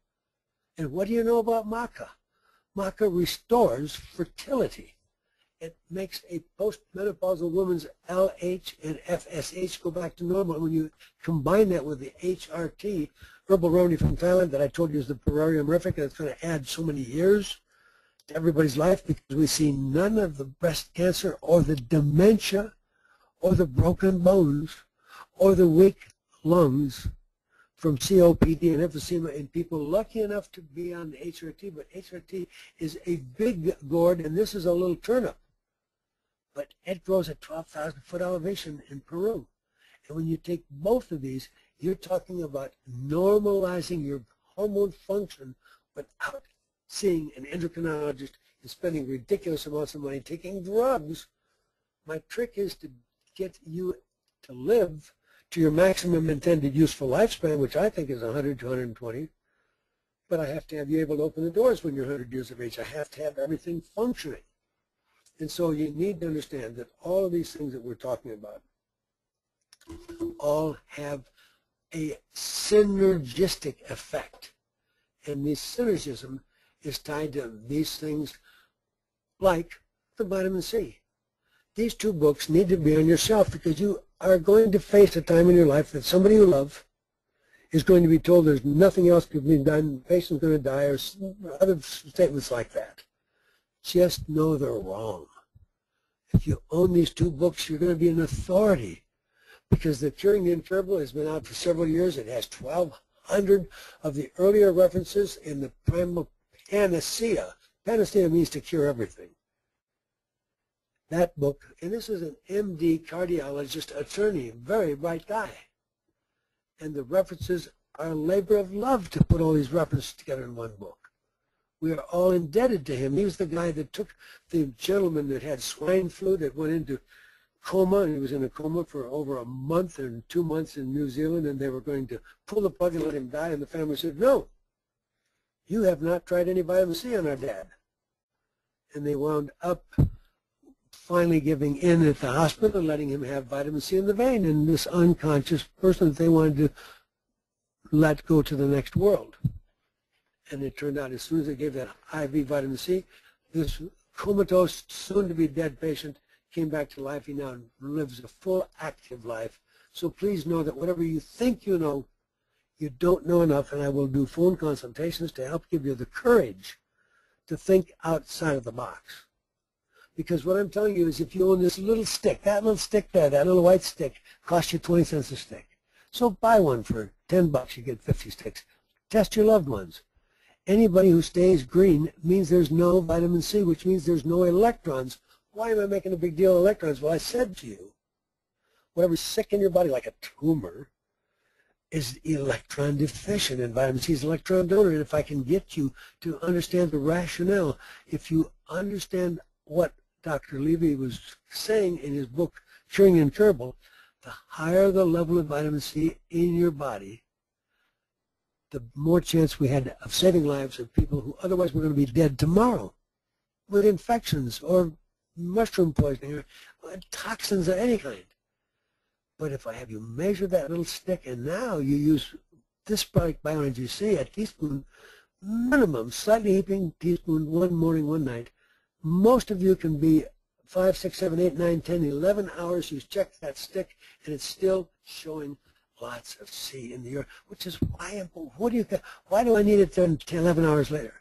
And what do you know about maca? Maca restores fertility. It makes a postmenopausal woman's LH and FSH go back to normal. When you combine that with the HRT, herbal remedy from Thailand that I told you is the Purarium mirifica, that's going to add so many years to everybody's life because we see none of the breast cancer or the dementia or the broken bones or the weak lungs from COPD and emphysema in people lucky enough to be on HRT. But HRT is a big gourd, and this is a little turnip. But it grows at 12,000-foot elevation in Peru. And when you take both of these, you're talking about normalizing your hormone function without seeing an endocrinologist and spending ridiculous amounts of money taking drugs. My trick is to get you to live to your maximum intended useful lifespan, which I think is 100 to 120. But I have to have you able to open the doors when you're 100 years of age. I have to have everything functioning. And so you need to understand that all of these things that we're talking about all have a synergistic effect. And this synergism is tied to these things like the vitamin C. These 2 books need to be on your shelf because you are going to face a time in your life that somebody you love is going to be told there's nothing else can be done, the patient's going to die, or other statements like that. Just know they're wrong. If you own these 2 books, you're going to be an authority because the Curing the Incurable has been out for several years. It has 1,200 of the earlier references in the primal panacea. Panacea means to cure everything. That book, and this is an MD cardiologist attorney, very bright guy. And the references are a labor of love to put all these references together in one book. We are all indebted to him. He was the guy that took the gentleman that had swine flu that went into coma, and he was in a coma for over a month or 2 months in New Zealand, and they were going to pull the plug and let him die, and the family said, no, you have not tried any vitamin C on our dad. And they wound up finally giving in at the hospital and letting him have vitamin C in the vein, and this unconscious person that they wanted to let go to the next world. And it turned out as soon as they gave that IV vitamin C, this comatose, soon-to-be dead patient came back to life. He now lives a full, active life. So please know that whatever you think you know, you don't know enough, and I will do phone consultations to help give you the courage to think outside of the box. Because what I'm telling you is if you own this little stick, that little stick there, that little white stick, costs you 20 cents a stick. So buy one for 10 bucks, you get 50 sticks. Test your loved ones. Anybody who stays green means there's no vitamin C, which means there's no electrons. Why am I making a big deal of electrons? Well, I said to you, whatever's sick in your body, like a tumor, is electron deficient, and vitamin C is electron donor. And if I can get you to understand the rationale, if you understand what Dr. Levy was saying in his book, Curing the Incurable, the higher the level of vitamin C in your body, the more chance we had of saving lives of people who otherwise were going to be dead tomorrow with infections or mushroom poisoning or toxins of any kind. But if I have you measure that little stick, and now you use this product, Bioenergy C, a teaspoon minimum, slightly heaping teaspoon, one morning, one night, most of you can be 5, 6, 7, 8, 9, 10, 11 hours. You check that stick, and it's still showing lots of C in the urine, which is why, why do I need it 10, 11 hours later?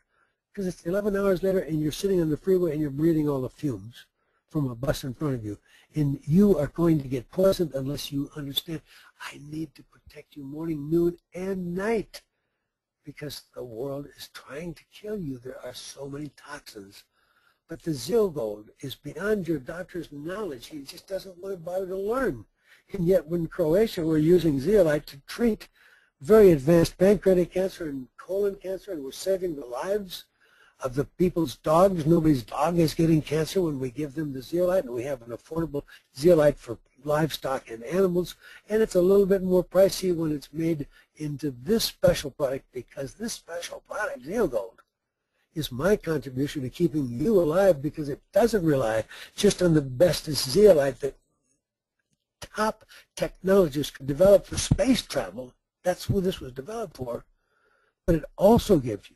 Because it's 11 hours later, and you're sitting on the freeway, and you're breathing all the fumes from a bus in front of you. And you are going to get poisoned unless you understand, I need to protect you morning, noon, and night, because the world is trying to kill you. There are so many toxins. But the Zeal Gold is beyond your doctor's knowledge. He just doesn't want to bother to learn. And yet in Croatia, we're using zeolite to treat very advanced pancreatic cancer and colon cancer, and we're saving the lives of the people's dogs. Nobody's dog is getting cancer when we give them the zeolite, and we have an affordable zeolite for livestock and animals. And it's a little bit more pricey when it's made into this special product, because this special product, Zeal Gold, is my contribution to keeping you alive, because it doesn't rely just on the bestest zeolite that top technologists could develop for space travel. That's who this was developed for. But it also gives you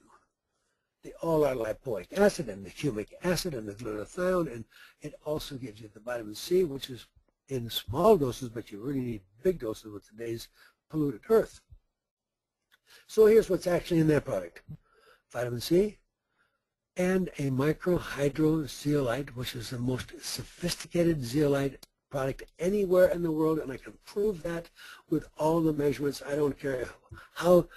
the all-lipoic acid and the humic acid and the glutathione, and it also gives you the vitamin C, which is in small doses, but you really need big doses with today's polluted earth. So here's what's actually in that product. Vitamin C, and a microhydrozeolite, which is the most sophisticated zeolite product anywhere in the world, and I can prove that with all the measurements. I don't care how,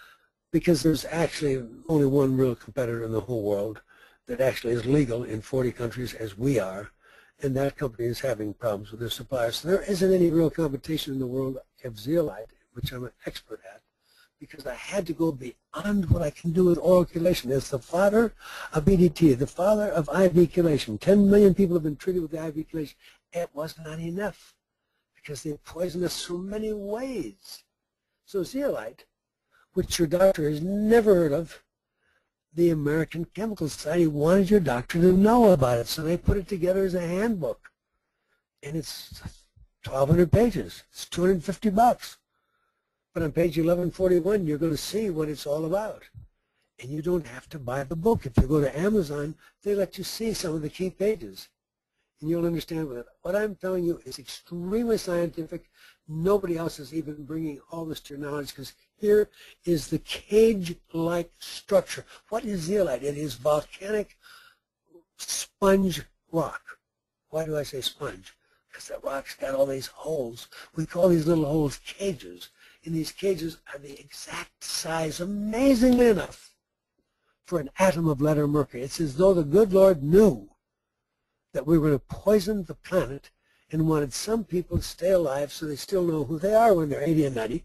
because there's actually only one real competitor in the whole world that actually is legal in 40 countries, as we are, and that company is having problems with their suppliers. So there isn't any real competition in the world of zeolite, which I'm an expert at, because I had to go beyond what I can do with oral chelation. It's the father of EDT, the father of IV chelation. 10 million people have been treated with the IV chelation. It was not enough, because they poison us so many ways. So zeolite, which your doctor has never heard of, the American Chemical Society wanted your doctor to know about it, so they put it together as a handbook. And it's 1,200 pages. It's 250 bucks. But on page 1141, you're going to see what it's all about. And you don't have to buy the book. If you go to Amazon, they let you see some of the key pages. And you'll understand what I'm telling you is extremely scientific. Nobody else is even bringing all this to your knowledge, because here is the cage-like structure. What is zeolite? It is volcanic sponge rock. Why do I say sponge? Because the rock's got all these holes. We call these little holes cages. And these cages are the exact size, amazingly enough, for an atom of lead or mercury. It's as though the good Lord knew that we were going to poison the planet and wanted some people to stay alive so they still know who they are when they're 80 and 90.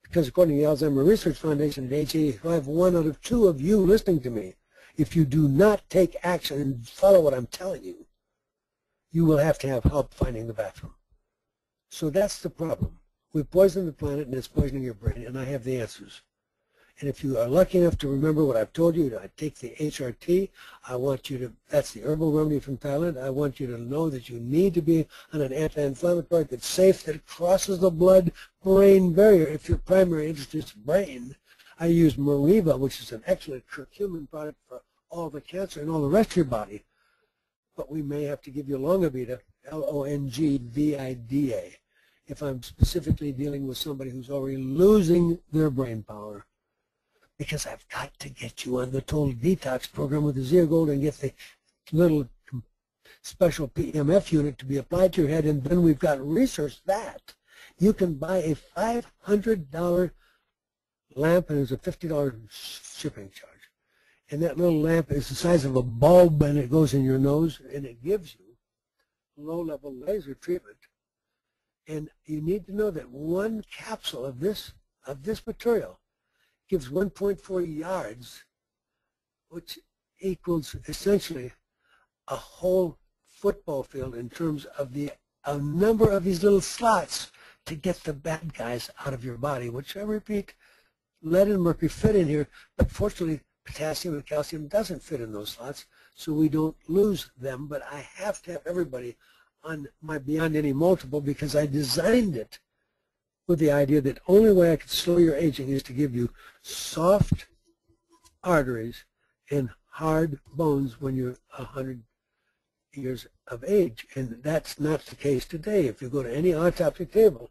Because according to the Alzheimer's Research Foundation, at age 85, 1 out of 2 of you listening to me If you do not take action and follow what I'm telling you, you will have to have help finding the bathroom. So that's the problem. We poison the planet and it's poisoning your brain, and I have the answers. And if you are lucky enough to remember what I've told you, I take the HRT, I want you to, that's the herbal remedy from Thailand, I want you to know that you need to be on an anti-inflammatory that's safe, that crosses the blood-brain barrier. If your primary interest is brain, I use Mariva, which is an excellent curcumin product for all the cancer and all the rest of your body. But we may have to give you Longavida, Longvida, if I'm specifically dealing with somebody who's already losing their brain power. Because I've got to get you on the total detox program with the Zeogold and get the little special PEMF unit to be applied to your head, and then we've got research that you can buy a $500 lamp, and there's a $50 shipping charge. And that little lamp is the size of a bulb, and it goes in your nose, and it gives you low-level laser treatment. And you need to know that one capsule of this material gives 1.4 yards, which equals essentially a whole football field in terms of the number of these little slots to get the bad guys out of your body, which I repeat, lead and mercury fit in here, but fortunately potassium and calcium doesn't fit in those slots, so we don't lose them. But I have to have everybody on my Beyond Any multiple because I designed it with the idea that only way I could slow your aging is to give you soft arteries and hard bones when you're 100 years of age. And that's not the case today. If you go to any autopsy table,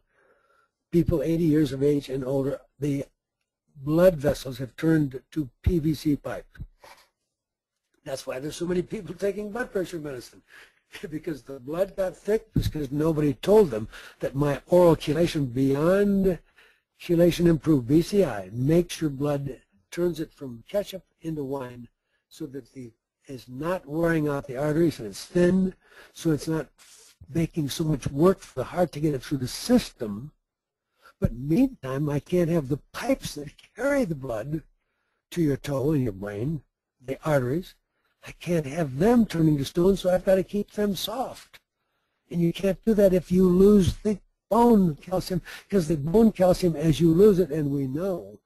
people 80 years of age and older, the blood vessels have turned to PVC pipe. That's why there's so many people taking blood pressure medicine. Because the blood got thick, because nobody told them that my oral chelation, Beyond Chelation Improved, BCI, makes your blood, turns it from ketchup into wine so that it's not wearing out the arteries and it's thin, so it's not making so much work for the heart to get it through the system. But meantime, I can't have the pipes that carry the blood to your toe and your brain, the arteries. I can't have them turning to stone, so I've got to keep them soft. And you can't do that if you lose the bone calcium, because the bone calcium, as you lose it, and we know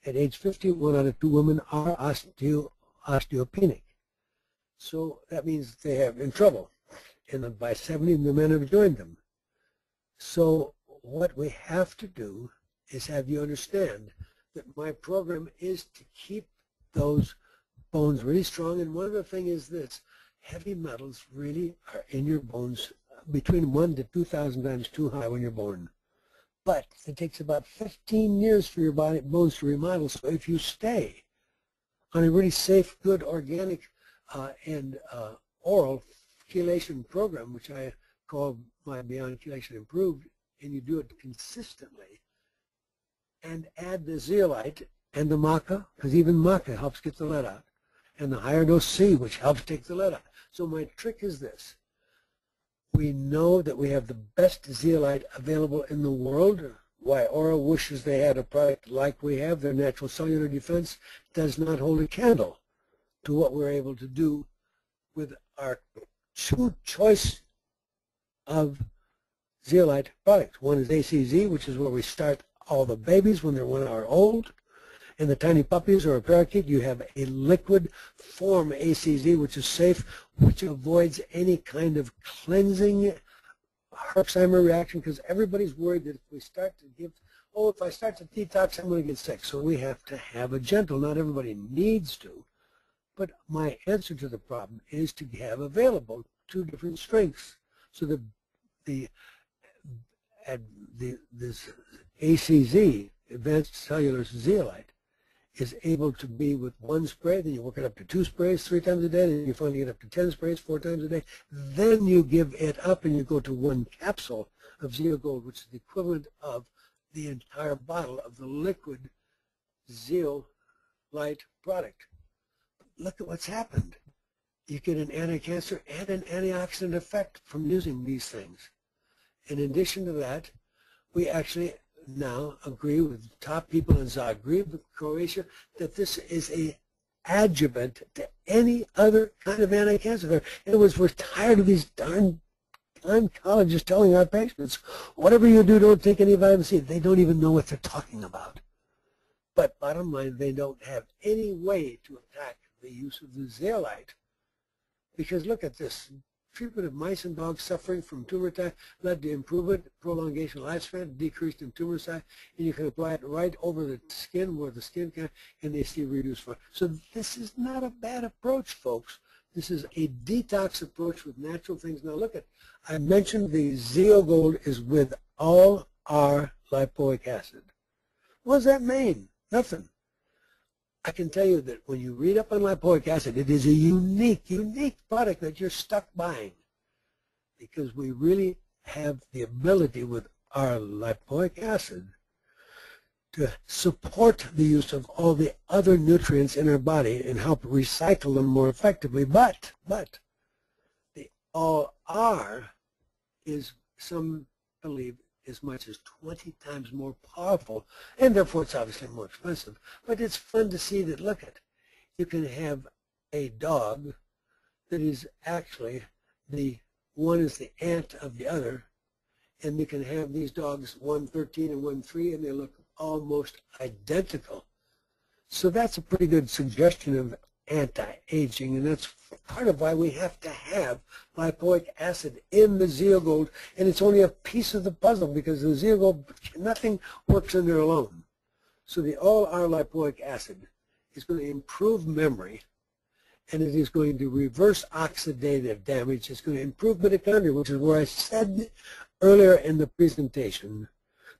at age 50, 1 out of 2 women are osteopenic. So that means they have in trouble. And by 70, the men have joined them. So what we have to do is have you understand that my program is to keep those bones really strong. And one other thing is this: heavy metals really are in your bones between 1,000 to 2,000 times too high when you're born. But it takes about 15 years for your bones to remodel. So if you stay on a really safe, good, organic, and oral chelation program, which I call my Beyond Chelation Improved, and you do it consistently, and add the zeolite and the maca, because even maca helps get the lead out, and the higher dose C, which helps take the lead out. So my trick is this: we know that we have the best zeolite available in the world. Why Aura wishes they had a product like we have. Their natural cellular defense does not hold a candle to what we're able to do with our two choice of zeolite products. One is ACZ, which is where we start all the babies when they're 1 hour old. And the tiny puppies or a parakeet, you have a liquid form ACZ, which is safe, which avoids any kind of cleansing Herxheimer reaction, because everybody's worried that if we start to give, oh, if I start to detox, I'm going to get sick. So we have to have a gentle, not everybody needs to. But my answer to the problem is to have available 2 different strengths. So this ACZ, Advanced Cellular Zeolite, is able to be with 1 spray, then you work it up to 2 sprays 3 times a day, then you finally get up to 10 sprays 4 times a day. Then you give it up and you go to 1 capsule of Zeogold, which is the equivalent of the entire bottle of the liquid zeolite product. Look at what's happened. You get an anti-cancer and an antioxidant effect from using these things. In addition to that, we actually now agree with top people in Zagreb, Croatia, that this is a adjuvant to any other kind of anti-cancer therapy. In other words, we're tired of these darn oncologists telling our patients, whatever you do, don't take any vitamin C. They don't even know what they're talking about. But bottom line, they don't have any way to attack the use of the zeolite. Because look at this. Treatment of mice and dogs suffering from tumor type led to improvement, prolongation of lifespan, decreased in tumor size, and you can apply it right over the skin where the skin can, and they see reduced flush. So this is not a bad approach, folks. This is a detox approach with natural things. Now look at, I mentioned the ZeoGold is with all our lipoic acid. What does that mean? Nothing. I can tell you that when you read up on lipoic acid, it is a unique product that you're stuck buying, because we really have the ability with our lipoic acid to support the use of all the other nutrients in our body and help recycle them more effectively. But the all R is, some believe, as much as 20 times more powerful, and therefore it's obviously more expensive. But it's fun to see that, look at, you can have a dog that is actually, the one is the aunt of the other, and you can have these dogs, one 13 and one 3, and they look almost identical. So that's a pretty good suggestion of anti-aging, and that's part of why we have to have lipoic acid in the ZeoGold, and it's only a piece of the puzzle, because the ZeoGold, nothing works in there alone. So the all-R lipoic acid is going to improve memory, and it is going to reverse oxidative damage. It's going to improve mitochondria, which is where I said earlier in the presentation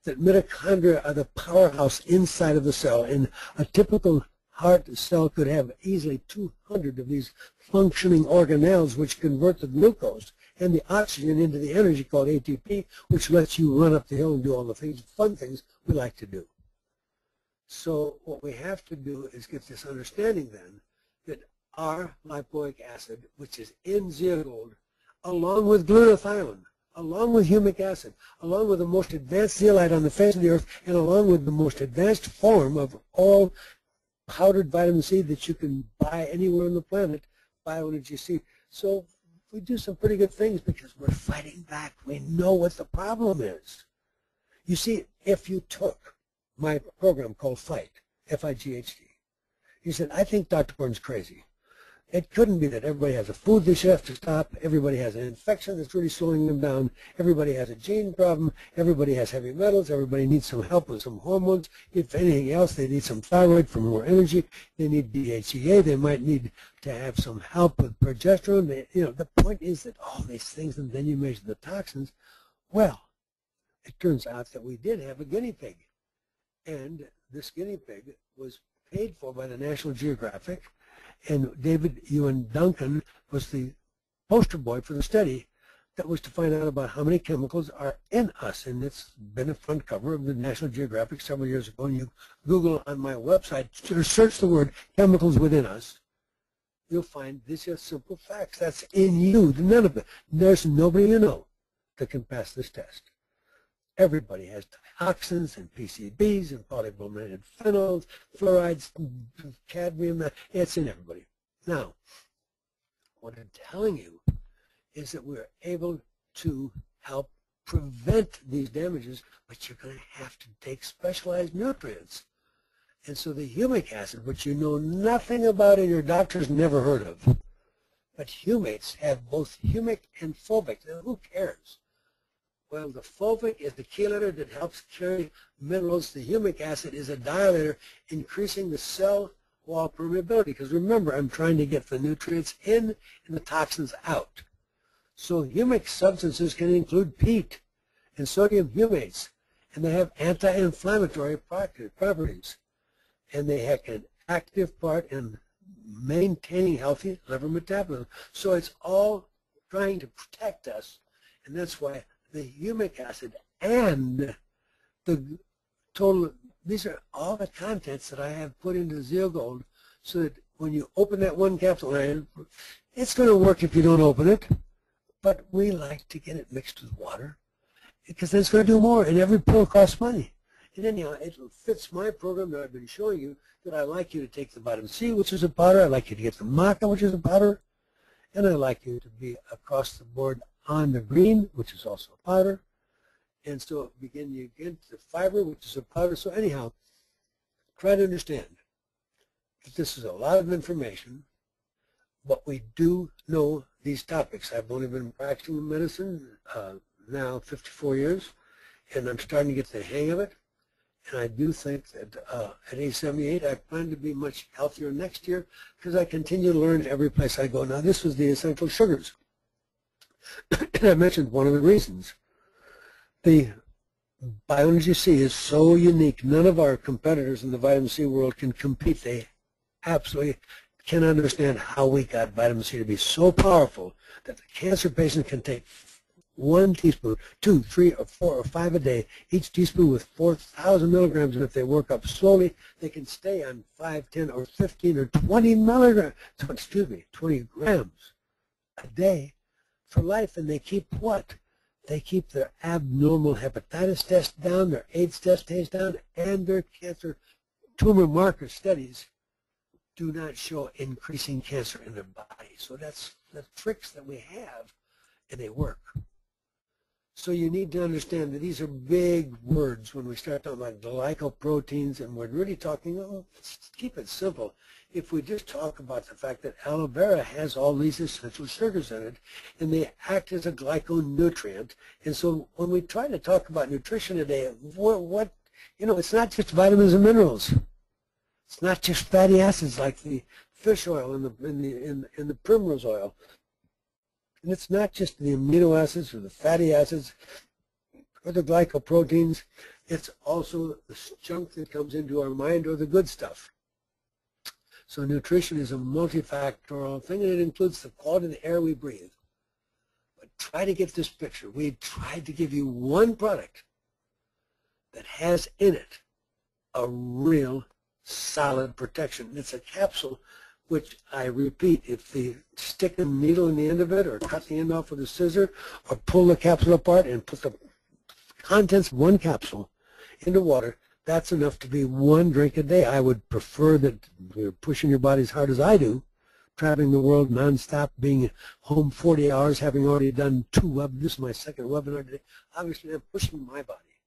that mitochondria are the powerhouse inside of the cell, and a typical heart cell could have easily 200 of these functioning organelles which convert the glucose and the oxygen into the energy called ATP, which lets you run up the hill and do all the things, fun things we like to do. So what we have to do is get this understanding then that our lipoic acid, which is in ZeoGold, along with glutathione, along with humic acid, along with the most advanced zeolite on the face of the earth, and along with the most advanced form of all powdered vitamin C that you can buy anywhere on the planet, bioenergy C. So we do some pretty good things because we're fighting back. We know what the problem is. You see, if you took my program called FIGHT, F-I-G-H-T, you said, I think Dr. Burns crazy. It couldn't be that everybody has a food they should have to stop, everybody has an infection that's really slowing them down, everybody has a gene problem, everybody has heavy metals, everybody needs some help with some hormones. If anything else, they need some thyroid for more energy, they need DHEA, they might need to have some help with progesterone. The point is that all these things, and then you measure the toxins. Well, it turns out that we did have a guinea pig, and this guinea pig was paid for by the National Geographic, and David Ewan Duncan was the poster boy for the study that was to find out about how many chemicals are in us. And it's been a front cover of the National Geographic several years ago. And you Google on my website, or search the word chemicals within us, you'll find these are simple facts. That's in you, none of it. There's nobody you know that can pass this test. Everybody has toxins and PCBs and polybrominated phenols, fluorides, cadmium. It's in everybody. Now, what I'm telling you is that we're able to help prevent these damages, but you're going to have to take specialized nutrients. And so the humic acid, which you know nothing about and your doctor's never heard of, but humates have both humic and fulvic. Now, who cares? Well, the fulvic is the chelator that helps carry minerals. The humic acid is a dilator, increasing the cell wall permeability. Because remember, I'm trying to get the nutrients in and the toxins out. So humic substances can include peat and sodium humates, and they have anti-inflammatory properties. And they have an active part in maintaining healthy liver metabolism. So it's all trying to protect us, and that's why the humic acid and the total, these are all the contents that I have put into ZeoGold, so that when you open that one capsule, it's going to work if you don't open it, but we like to get it mixed with water, because then it's going to do more, and every pill costs money. And anyhow, it fits my program that I've been showing you, that I like you to take the vitamin C, which is a powder. I like you to get the maca, which is a powder. And I like you to be across the board on the green, which is also a powder. And so you get the fiber, which is a powder. So anyhow, try to understand that this is a lot of information, but we do know these topics. I've only been practicing medicine now 54 years, and I'm starting to get the hang of it. And I do think that at age 78, I plan to be much healthier next year because I continue to learn every place I go. Now, this was the essential sugars. And I mentioned one of the reasons. The Bioenergy C is so unique. None of our competitors in the vitamin C world can compete. They absolutely can't understand how we got vitamin C to be so powerful that the cancer patient can take 1 teaspoon, 2, 3, or 4, or 5 a day, each teaspoon with 4,000 milligrams, and if they work up slowly, they can stay on 5, 10, or 15, or 20 milligrams, 20 grams a day for life, and they keep what? They keep their abnormal hepatitis test down, their AIDS test stays down, and their cancer tumor marker studies do not show increasing cancer in their body. So that's the tricks that we have, and they work. So you need to understand that these are big words when we start talking about glycoproteins, and we're really talking, let's keep it simple. If we just talk about the fact that aloe vera has all these essential sugars in it, and they act as a glyconutrient, and so when we try to talk about nutrition today, it's not just vitamins and minerals. It's not just fatty acids like the fish oil and the primrose oil. And it's not just the amino acids or the fatty acids or the glycoproteins. It's also the junk that comes into our mind or the good stuff. So nutrition is a multifactorial thing, and it includes the quality of the air we breathe. But try to get this picture. We tried to give you one product that has in it a real solid protection. It's a capsule, which I repeat, if they stick a needle in the end of it or cut the end off with a scissor or pull the capsule apart and put the contents of one capsule into water, that's enough to be 1 drink a day. I would prefer that you're pushing your body as hard as I do, traveling the world nonstop, being home 40 hours, having already done 2 webinars. This is my 2nd webinar today. Obviously, I'm pushing my body,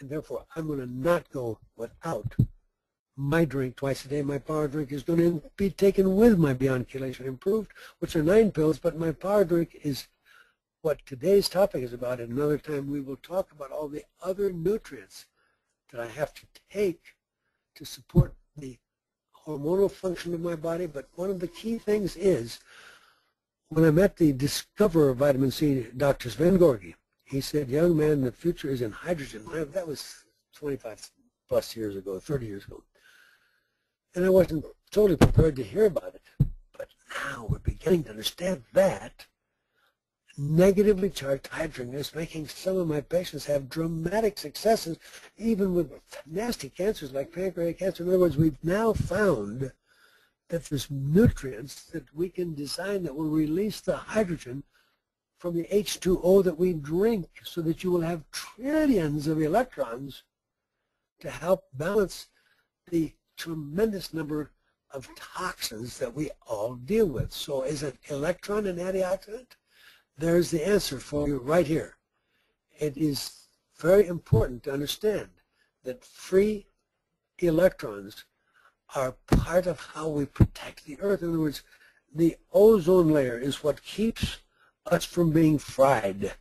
and therefore I'm going to not go without my drink twice a day. My power drink is going to be taken with my Beyond Chelation Improved, which are 9 pills, but my power drink is what today's topic is about. At another time, we will talk about all the other nutrients that I have to take to support the hormonal function of my body. But one of the key things is, when I met the discoverer of vitamin C, Dr. Sven Gorgi, he said, "Young man, the future is in hydrogen." That was 25 plus years ago, 30 years ago. And I wasn't totally prepared to hear about it. But now we're beginning to understand that negatively charged hydrogen is making some of my patients have dramatic successes, even with nasty cancers like pancreatic cancer. In other words, we've now found that there's nutrients that we can design that will release the hydrogen from the H2O that we drink, so that you will have trillions of electrons to help balance the tremendous number of toxins that we all deal with. So is an electron an antioxidant? There's the answer for you right here. It is very important to understand that free electrons are part of how we protect the Earth. In other words, the ozone layer is what keeps us from being fried.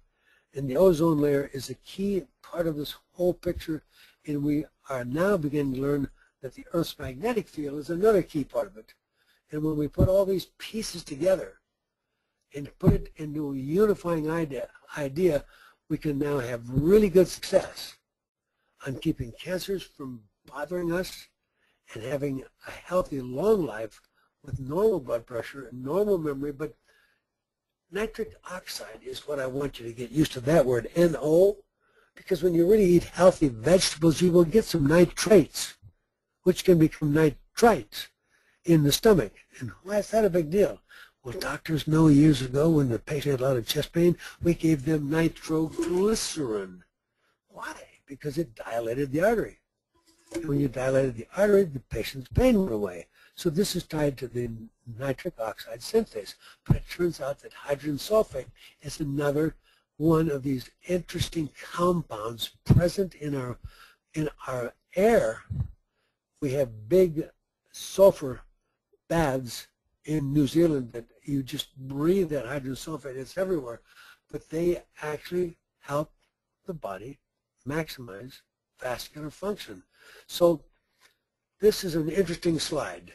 And the ozone layer is a key part of this whole picture, and we are now beginning to learn that the Earth's magnetic field is another key part of it. And when we put all these pieces together and put it into a unifying idea, we can now have really good success on keeping cancers from bothering us and having a healthy, long life with normal blood pressure and normal memory. But nitric oxide is what I want you to get used to, that word, NO, because when you really eat healthy vegetables, you will get some nitrates, which can become nitrites in the stomach. And why is that a big deal? Well, doctors know years ago when the patient had a lot of chest pain, we gave them nitroglycerin. Why? because it dilated the artery. And when you dilated the artery, the patient's pain went away. So this is tied to the nitric oxide synthase. But it turns out that hydrogen sulfate is another one of these interesting compounds present in our air. We have big sulfur baths in New Zealand that you just breathe that hydrogen sulfate. It's everywhere. But they actually help the body maximize vascular function. So this is an interesting slide.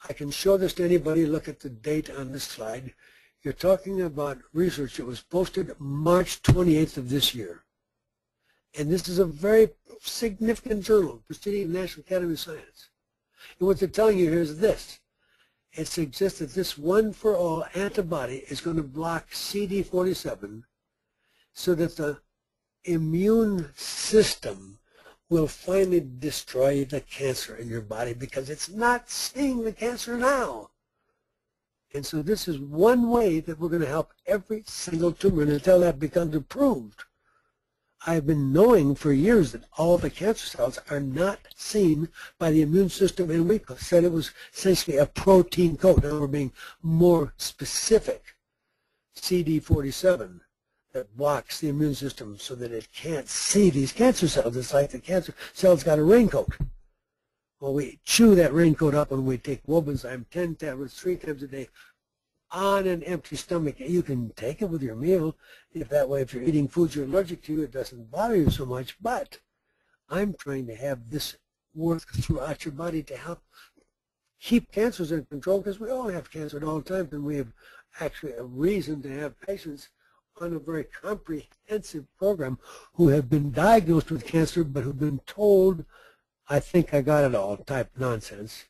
I can show this to anybody. Look at the date on this slide. You're talking about research that was posted March 28th of this year. And this is a very significant journal, Proceeding National Academy of Science. And what they're telling you here is this. It suggests that this one-for-all antibody is going to block CD47 so that the immune system will finally destroy the cancer in your body because it's not seeing the cancer now. And so this is one way that we're going to help every single tumor. And until that becomes approved, I've been knowing for years that all the cancer cells are not seen by the immune system. And we said it was essentially a protein code. Now we're being more specific. CD47 that blocks the immune system so that it can't see these cancer cells. It's like the cancer cells got a raincoat. Well, we chew that raincoat up and we take Wobenzyme 10 tablets 3 times a day on an empty stomach. You can take it with your meal. If that way, if you're eating foods you're allergic to, it doesn't bother you so much. But I'm trying to have this work throughout your body to help keep cancers in control, because we all have cancer at all times, and we have actually a reason to have patients on a very comprehensive program who have been diagnosed with cancer but who've been told, I think I got it all type nonsense.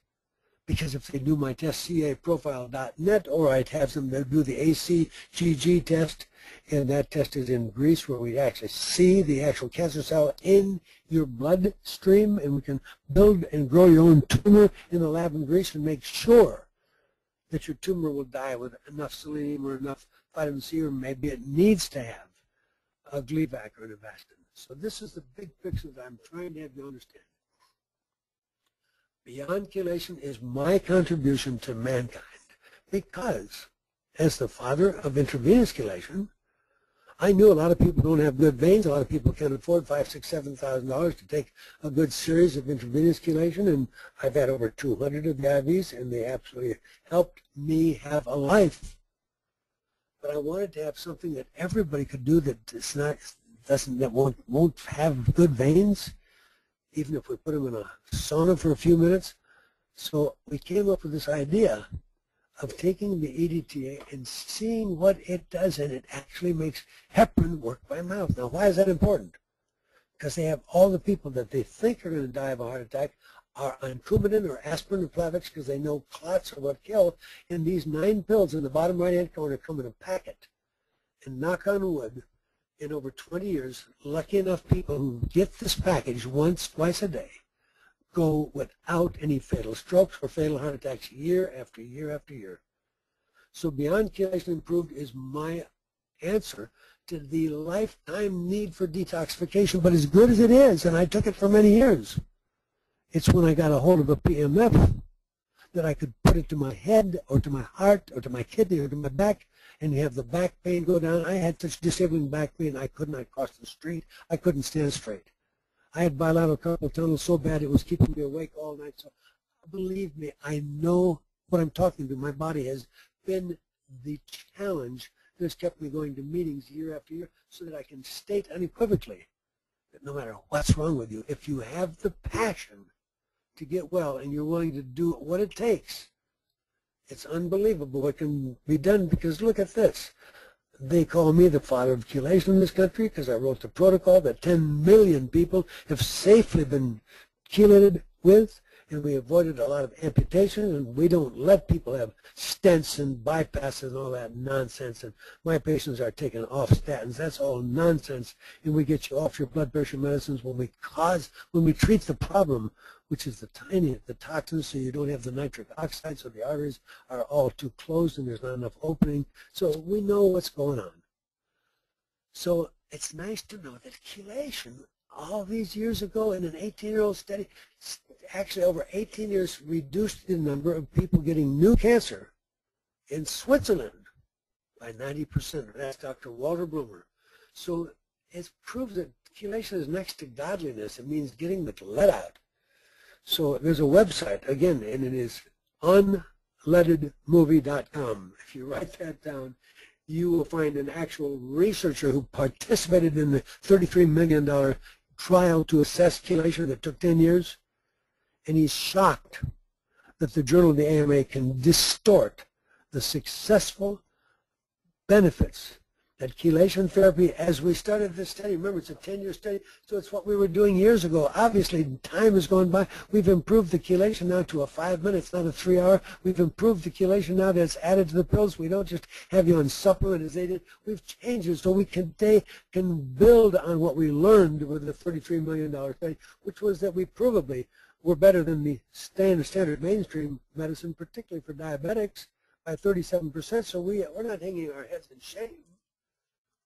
Because if they do my test, caprofile.net, or I'd have them do the ACGG test, and that test is in Greece where we actually see the actual cancer cell in your bloodstream, and we can build and grow your own tumor in the lab in Greece and make sure that your tumor will die with enough selenium or enough vitamin C, or maybe it needs to have a Gleevec or an Avastin. So this is the big picture that I'm trying to have you understand. Beyond chelation is my contribution to mankind, because as the father of intravenous chelation, I knew a lot of people don't have good veins. A lot of people can't afford $5,000, $6,000, $7,000 to take a good series of intravenous chelation, and I've had over 200 of the IVs, and they absolutely helped me have a life. But I wanted to have something that everybody could do that won't have good veins, even if we put them in a sauna for a few minutes. So we came up with this idea of taking the EDTA and seeing what it does, and it actually makes heparin work by mouth. Now, why is that important? Because they have all the people that they think are going to die of a heart attack are on Coumadin or aspirin or Plavix, because they know clots are what kill. And these 9 pills in the bottom right-hand corner come in a packet. And knock on wood, in over 20 years, lucky enough people who get this package once, twice a day, go without any fatal strokes or fatal heart attacks year after year after year. So Beyond Chelation Improved is my answer to the lifetime need for detoxification. But as good as it is, and I took it for many years, it's when I got a hold of a PEMF that I could put it to my head or to my heart or to my kidney or to my back, and you have the back pain go down. I had such disabling back pain I could not cross the street. I couldn't stand straight. I had bilateral carpal tunnel so bad it was keeping me awake all night. So believe me, I know what I'm talking to. My body has been the challenge that has kept me going to meetings year after year, so that I can state unequivocally that no matter what's wrong with you, if you have the passion to get well and you're willing to do what it takes, it's unbelievable what can be done. Because look at this. They call me the father of chelation in this country because I wrote the protocol that 10 million people have safely been chelated with, and we avoided a lot of amputation, and we don't let people have stents and bypasses and all that nonsense. And my patients are taken off statins. That's all nonsense. And we get you off your blood pressure medicines when we treat the problem, which is the toxins, so you don't have the nitric oxide, so the arteries are all too closed and there's not enough opening. So we know what's going on. So it's nice to know that chelation all these years ago in an 18-year-old study, actually over 18 years, reduced the number of people getting new cancer in Switzerland by 90%. That's Dr. Walter Blumer. So it proves that chelation is next to godliness. It means getting the lead out. So there's a website, again, and it is unleadedmovie.com. If you write that down, you will find an actual researcher who participated in the $33 million trial to assess chelation that took 10 years, and he's shocked that the Journal of the AMA can distort the successful benefits that chelation therapy, as we started this study, remember it's a 10-year study, so it's what we were doing years ago. Obviously, time has gone by. We've improved the chelation now to a 5 minutes, not a 3-hour. We've improved the chelation now that's added to the pills. We don't just have you on supplement as they did. We've changed it so we can build on what we learned with the $33 million study, which was that we provably were better than the standard mainstream medicine, particularly for diabetics, by 37%. So we're not hanging our heads in shame.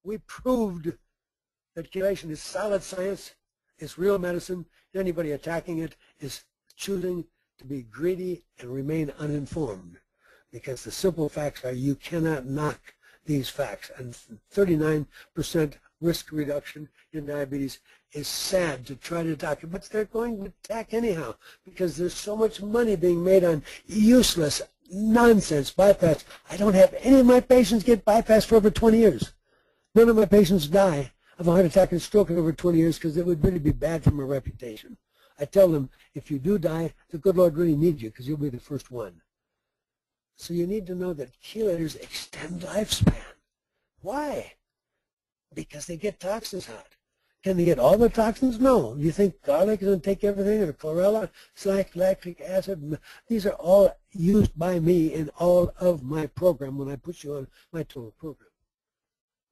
We proved that chelation is solid science, it's real medicine. Anybody attacking it is choosing to be greedy and remain uninformed, because the simple facts are you cannot knock these facts. And 39% risk reduction in diabetes is sad to try to attack it, but they're going to attack anyhow because there's so much money being made on useless nonsense bypass. I don't have any of my patients get bypass for over 20 years. None of my patients die of a heart attack and stroke in over 20 years because it would really be bad for my reputation. I tell them, if you do die, the good Lord really needs you because you'll be the first one. So you need to know that chelators extend lifespan. Why? Because they get toxins out. Can they get all the toxins? No. You think garlic is going to take everything, or chlorella, lactic acid? These are all used by me in all of my program when I put you on my total program.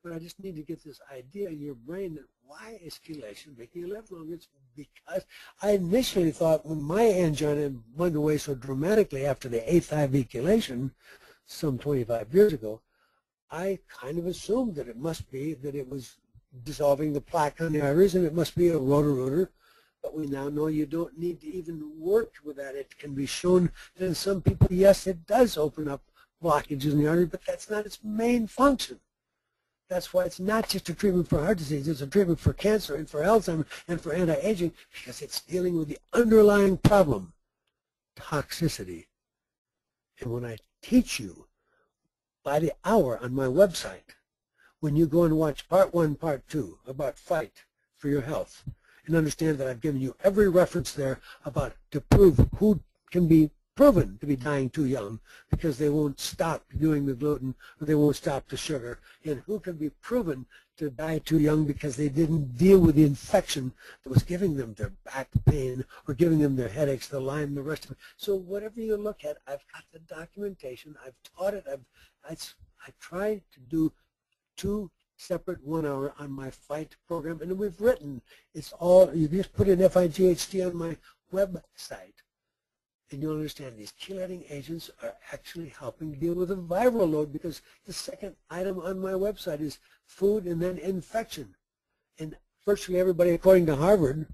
But I just need to get this idea in your brain that why is chelation making you live longer? It's because I initially thought when my angina went away so dramatically after the 8th IV chelation some 25 years ago, I kind of assumed that it must be that it was dissolving the plaque on the arteries and it must be a rotor-rooter. But we now know you don't need to even work with that. It can be shown that in some people, yes, it does open up blockages in the artery, but that's not its main function. That's why it's not just a treatment for heart disease. It's a treatment for cancer and for Alzheimer's and for anti-aging, because it's dealing with the underlying problem, toxicity. And when I teach you by the hour on my website, when you go and watch part 1, part 2 about fight for your health, and understand that I've given you every reference there about to prove who can be proven to be dying too young because they won't stop doing the gluten or they won't stop the sugar, and who can be proven to die too young because they didn't deal with the infection that was giving them their back pain or giving them their headaches, the Lyme, the rest of it. So whatever you look at, I've got the documentation, I've taught it, I try to do 2 separate 1 hour on my fight program, and we've written, it's all, you just put in FIGHT on my website, and you'll understand these chelating agents are actually helping deal with a viral load, because the second item on my website is food and then infection. And virtually everybody, according to Harvard,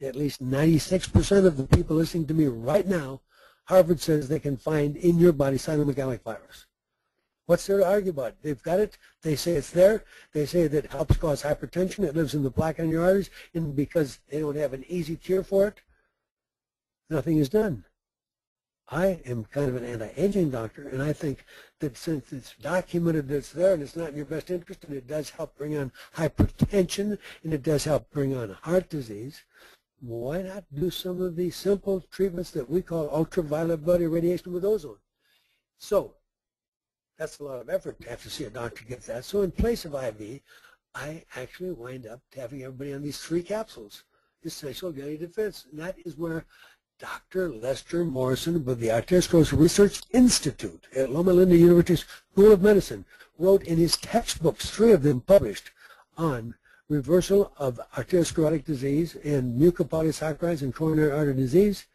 at least 96% of the people listening to me right now, Harvard says they can find in your body cytomegalic virus. What's there to argue about? They've got it. They say it's there. They say that it helps cause hypertension. It lives in the plaque on your arteries. And because they don't have an easy cure for it, nothing is done. I am kind of an anti-aging doctor, and I think that since it's documented that it's there and it's not in your best interest, and it does help bring on hypertension, and it does help bring on heart disease, why not do some of these simple treatments that we call ultraviolet blood irradiation with ozone? So that's a lot of effort to have to see a doctor to get that. So in place of IV, I actually wind up having everybody on these 3 capsules, essential daily defense. And that is where Dr. Lester Morrison with the Arteriosclerosis Research Institute at Loma Linda University School of Medicine wrote in his textbooks, 3 of them published, on reversal of arteriosclerotic disease and mucopolysaccharides and coronary artery disease,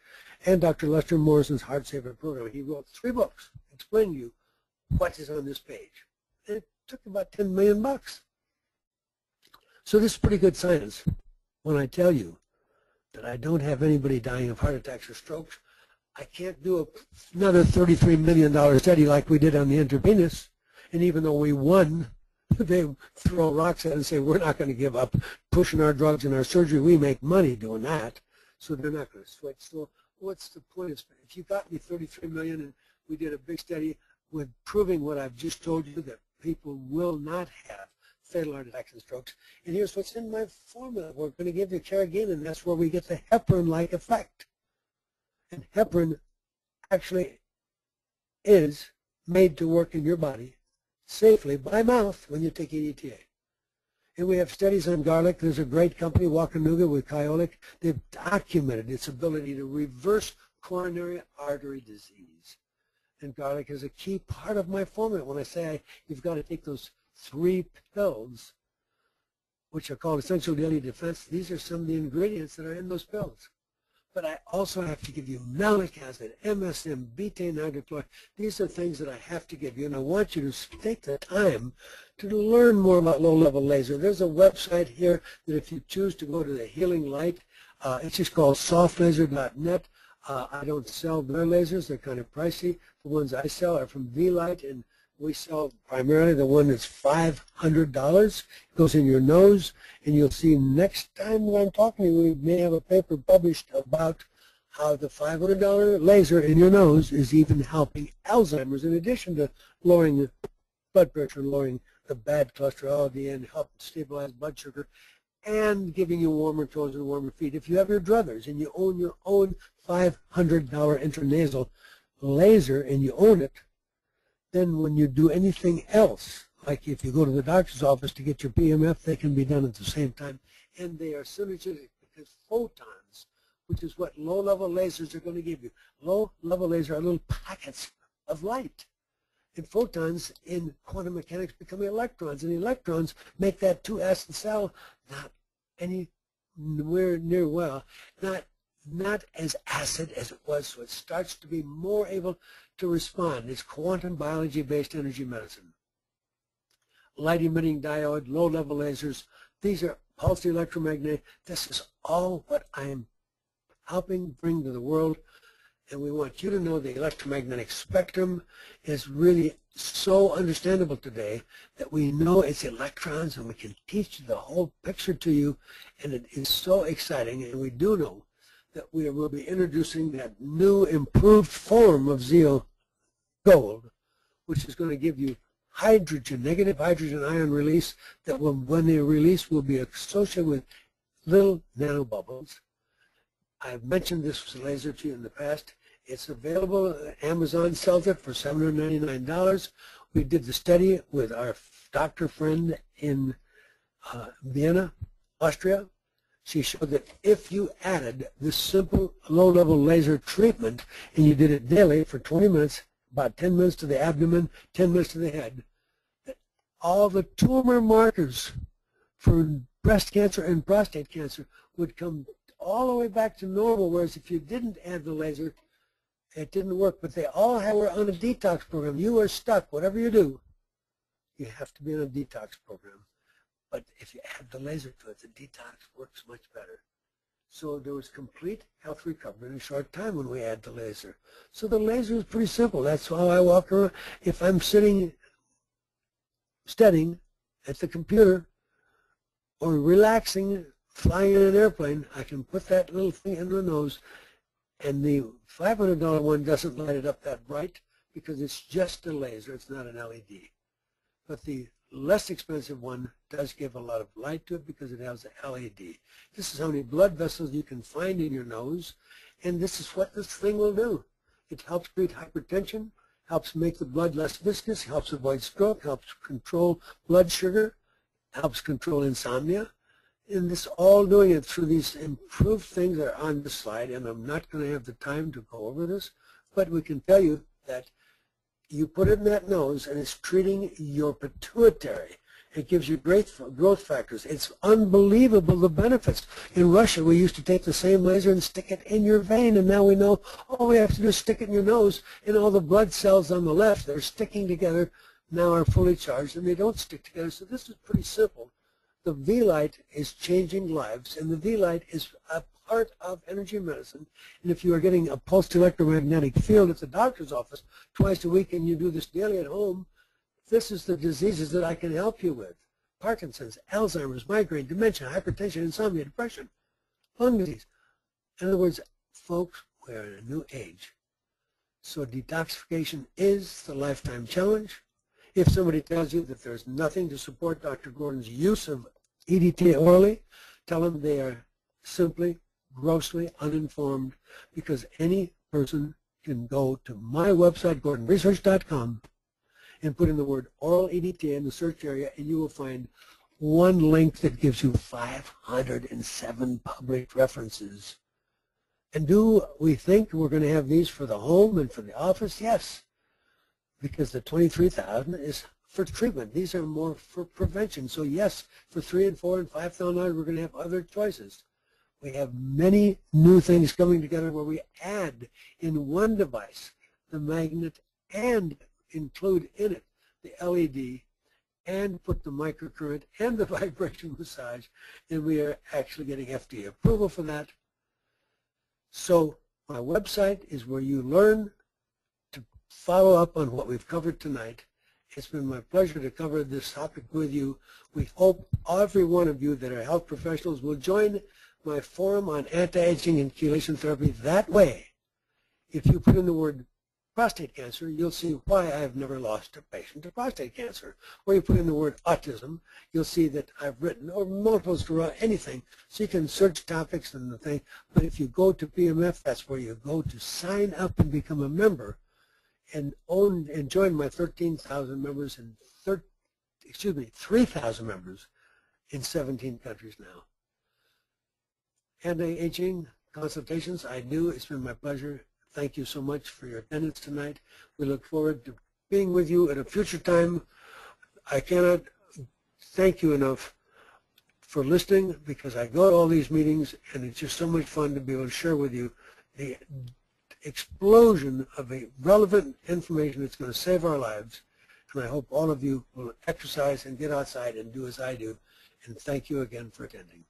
and Dr. Lester Morrison's Heart Saver program. He wrote 3 books explaining to you what is on this page. And it took about $10 million. So this is pretty good science. when I tell you that I don't have anybody dying of heart attacks or strokes. I can't do another $33 million study like we did on the intravenous. And even though we won, they throw rocks at it and say, we're not going to give up pushing our drugs and our surgery. We make money doing that. So they're not going to switch. So what's the point of if you got me $33 million and we did a big study with proving what I've just told you, that people will not have fatal heart attacks and strokes. And here's what's in my formula. We're going to give you carrageenan, and that's where we get the heparin-like effect. And heparin actually is made to work in your body safely by mouth when you take EDTA. And we have studies on garlic. There's a great company, Wakanuga, with Kyolic. They've documented its ability to reverse coronary artery disease. And garlic is a key part of my formula. When I say you've got to take those 3 pills, which are called essential daily defense, these are some of the ingredients that are in those pills. But I also have to give you malic acid, MSM, betaine hydrochloride. These are things that I have to give you, and I want you to take the time to learn more about low-level laser. There's a website here that if you choose to go to the Healing Light, it's just called softlaser.net. I don't sell their lasers. They're kind of pricey. The ones I sell are from V-Light, and we sell primarily the one that's $500. It goes in your nose, and you'll see next time that I'm talking to you, we may have a paper published about how the $500 laser in your nose is even helping Alzheimer's, in addition to lowering the blood pressure and lowering the bad cholesterol and help stabilize blood sugar, and giving you warmer toes and warmer feet. If you have your druthers and you own your own $500 intranasal laser and you own it, then when you do anything else, like if you go to the doctor's office to get your PEMF, they can be done at the same time. And they are synergistic because photons, which is what low-level lasers are going to give you. Low-level lasers are little packets of light. And photons in quantum mechanics become electrons, and electrons make that 2-acid cell not anywhere near not as acid as it was, so it starts to be more able to respond. It's quantum biology-based energy medicine. Light-emitting diode, low-level lasers, these are pulsed electromagnetic. This is all what I am helping bring to the world, and we want you to know the electromagnetic spectrum is really so understandable today that we know it's electrons, and we can teach the whole picture to you, and it is so exciting. And we do know that we will be introducing that new improved form of Zeo Gold, which is going to give you hydrogen, negative hydrogen ion release that will, when they release, will be associated with little nanobubbles. I've mentioned this laser to you in the past. It's available. Amazon sells it for $799. We did the study with our doctor friend in Vienna, Austria. She showed that if you added this simple low-level laser treatment and you did it daily for 20 minutes, about 10 minutes to the abdomen, 10 minutes to the head, that all the tumor markers for breast cancer and prostate cancer would come all the way back to normal, whereas if you didn't add the laser, it didn't work. But they all were on a detox program. You are stuck. Whatever you do, you have to be on a detox program. But if you add the laser to it, the detox works much better. So there was complete health recovery in a short time when we add the laser. So the laser is pretty simple. That's how I walk around. If I'm sitting, studying at the computer or relaxing, flying in an airplane, I can put that little thing in the nose, and the $500 one doesn't light it up that bright because it's just a laser. It's not an LED. But the less expensive one does give a lot of light to it because it has an LED. This is how many blood vessels you can find in your nose, and this is what this thing will do. It helps treat hypertension, helps make the blood less viscous, helps avoid stroke, helps control blood sugar, helps control insomnia, and this all doing it through these improved things that are on the slide, and I'm not going to have the time to go over this, but we can tell you that you put it in that nose, and it's treating your pituitary. It gives you great growth factors. It's unbelievable, the benefits. In Russia, we used to take the same laser and stick it in your vein, and now we know all we have to do is stick it in your nose, and all the blood cells on the left that are sticking together now are fully charged, and they don't stick together. So this is pretty simple. the V-light is changing lives, and the V-light is a part of energy medicine. And if you are getting a pulsed electromagnetic field at the doctor's office twice a week and you do this daily at home, this is the diseases that I can help you with. Parkinson's, Alzheimer's, migraine, dementia, hypertension, insomnia, depression, lung disease. In other words, folks, we're in a new age. So detoxification is the lifetime challenge. If somebody tells you that there's nothing to support Dr. Gordon's use of EDTA orally, tell them they are simply grossly uninformed, because any person can go to my website, gordonresearch.com, and put in the word oral EDTA in the search area, and you will find one link that gives you 507 published references. And do we think we're going to have these for the home and for the office? Yes, because the 23,000 is for treatment. These are more for prevention. So yes, for $3,000 and $4,000 and $5,000, we're going to have other choices. We have many new things coming together where we add in one device the magnet and include in it the LED and put the microcurrent and the vibration massage, and we are actually getting FDA approval for that. So my website is where you learn to follow up on what we've covered tonight. It's been my pleasure to cover this topic with you. We hope every one of you that are health professionals will join my forum on anti-aging and chelation therapy. That way, if you put in the word prostate cancer, you'll see why I have never lost a patient to prostate cancer. Or you put in the word autism, you'll see that I've written, or multiple sclerosis, anything. So you can search topics and the thing. But if you go to PEMF, that's where you go to sign up and become a member and join my 13,000 members and 3,000 members in 17 countries now. Anti-aging consultations, I do. It's been my pleasure. Thank you so much for your attendance tonight. We look forward to being with you at a future time. I cannot thank you enough for listening, because I go to all these meetings and it's just so much fun to be able to share with you the explosion of relevant information that's going to save our lives. And I hope all of you will exercise and get outside and do as I do. And thank you again for attending.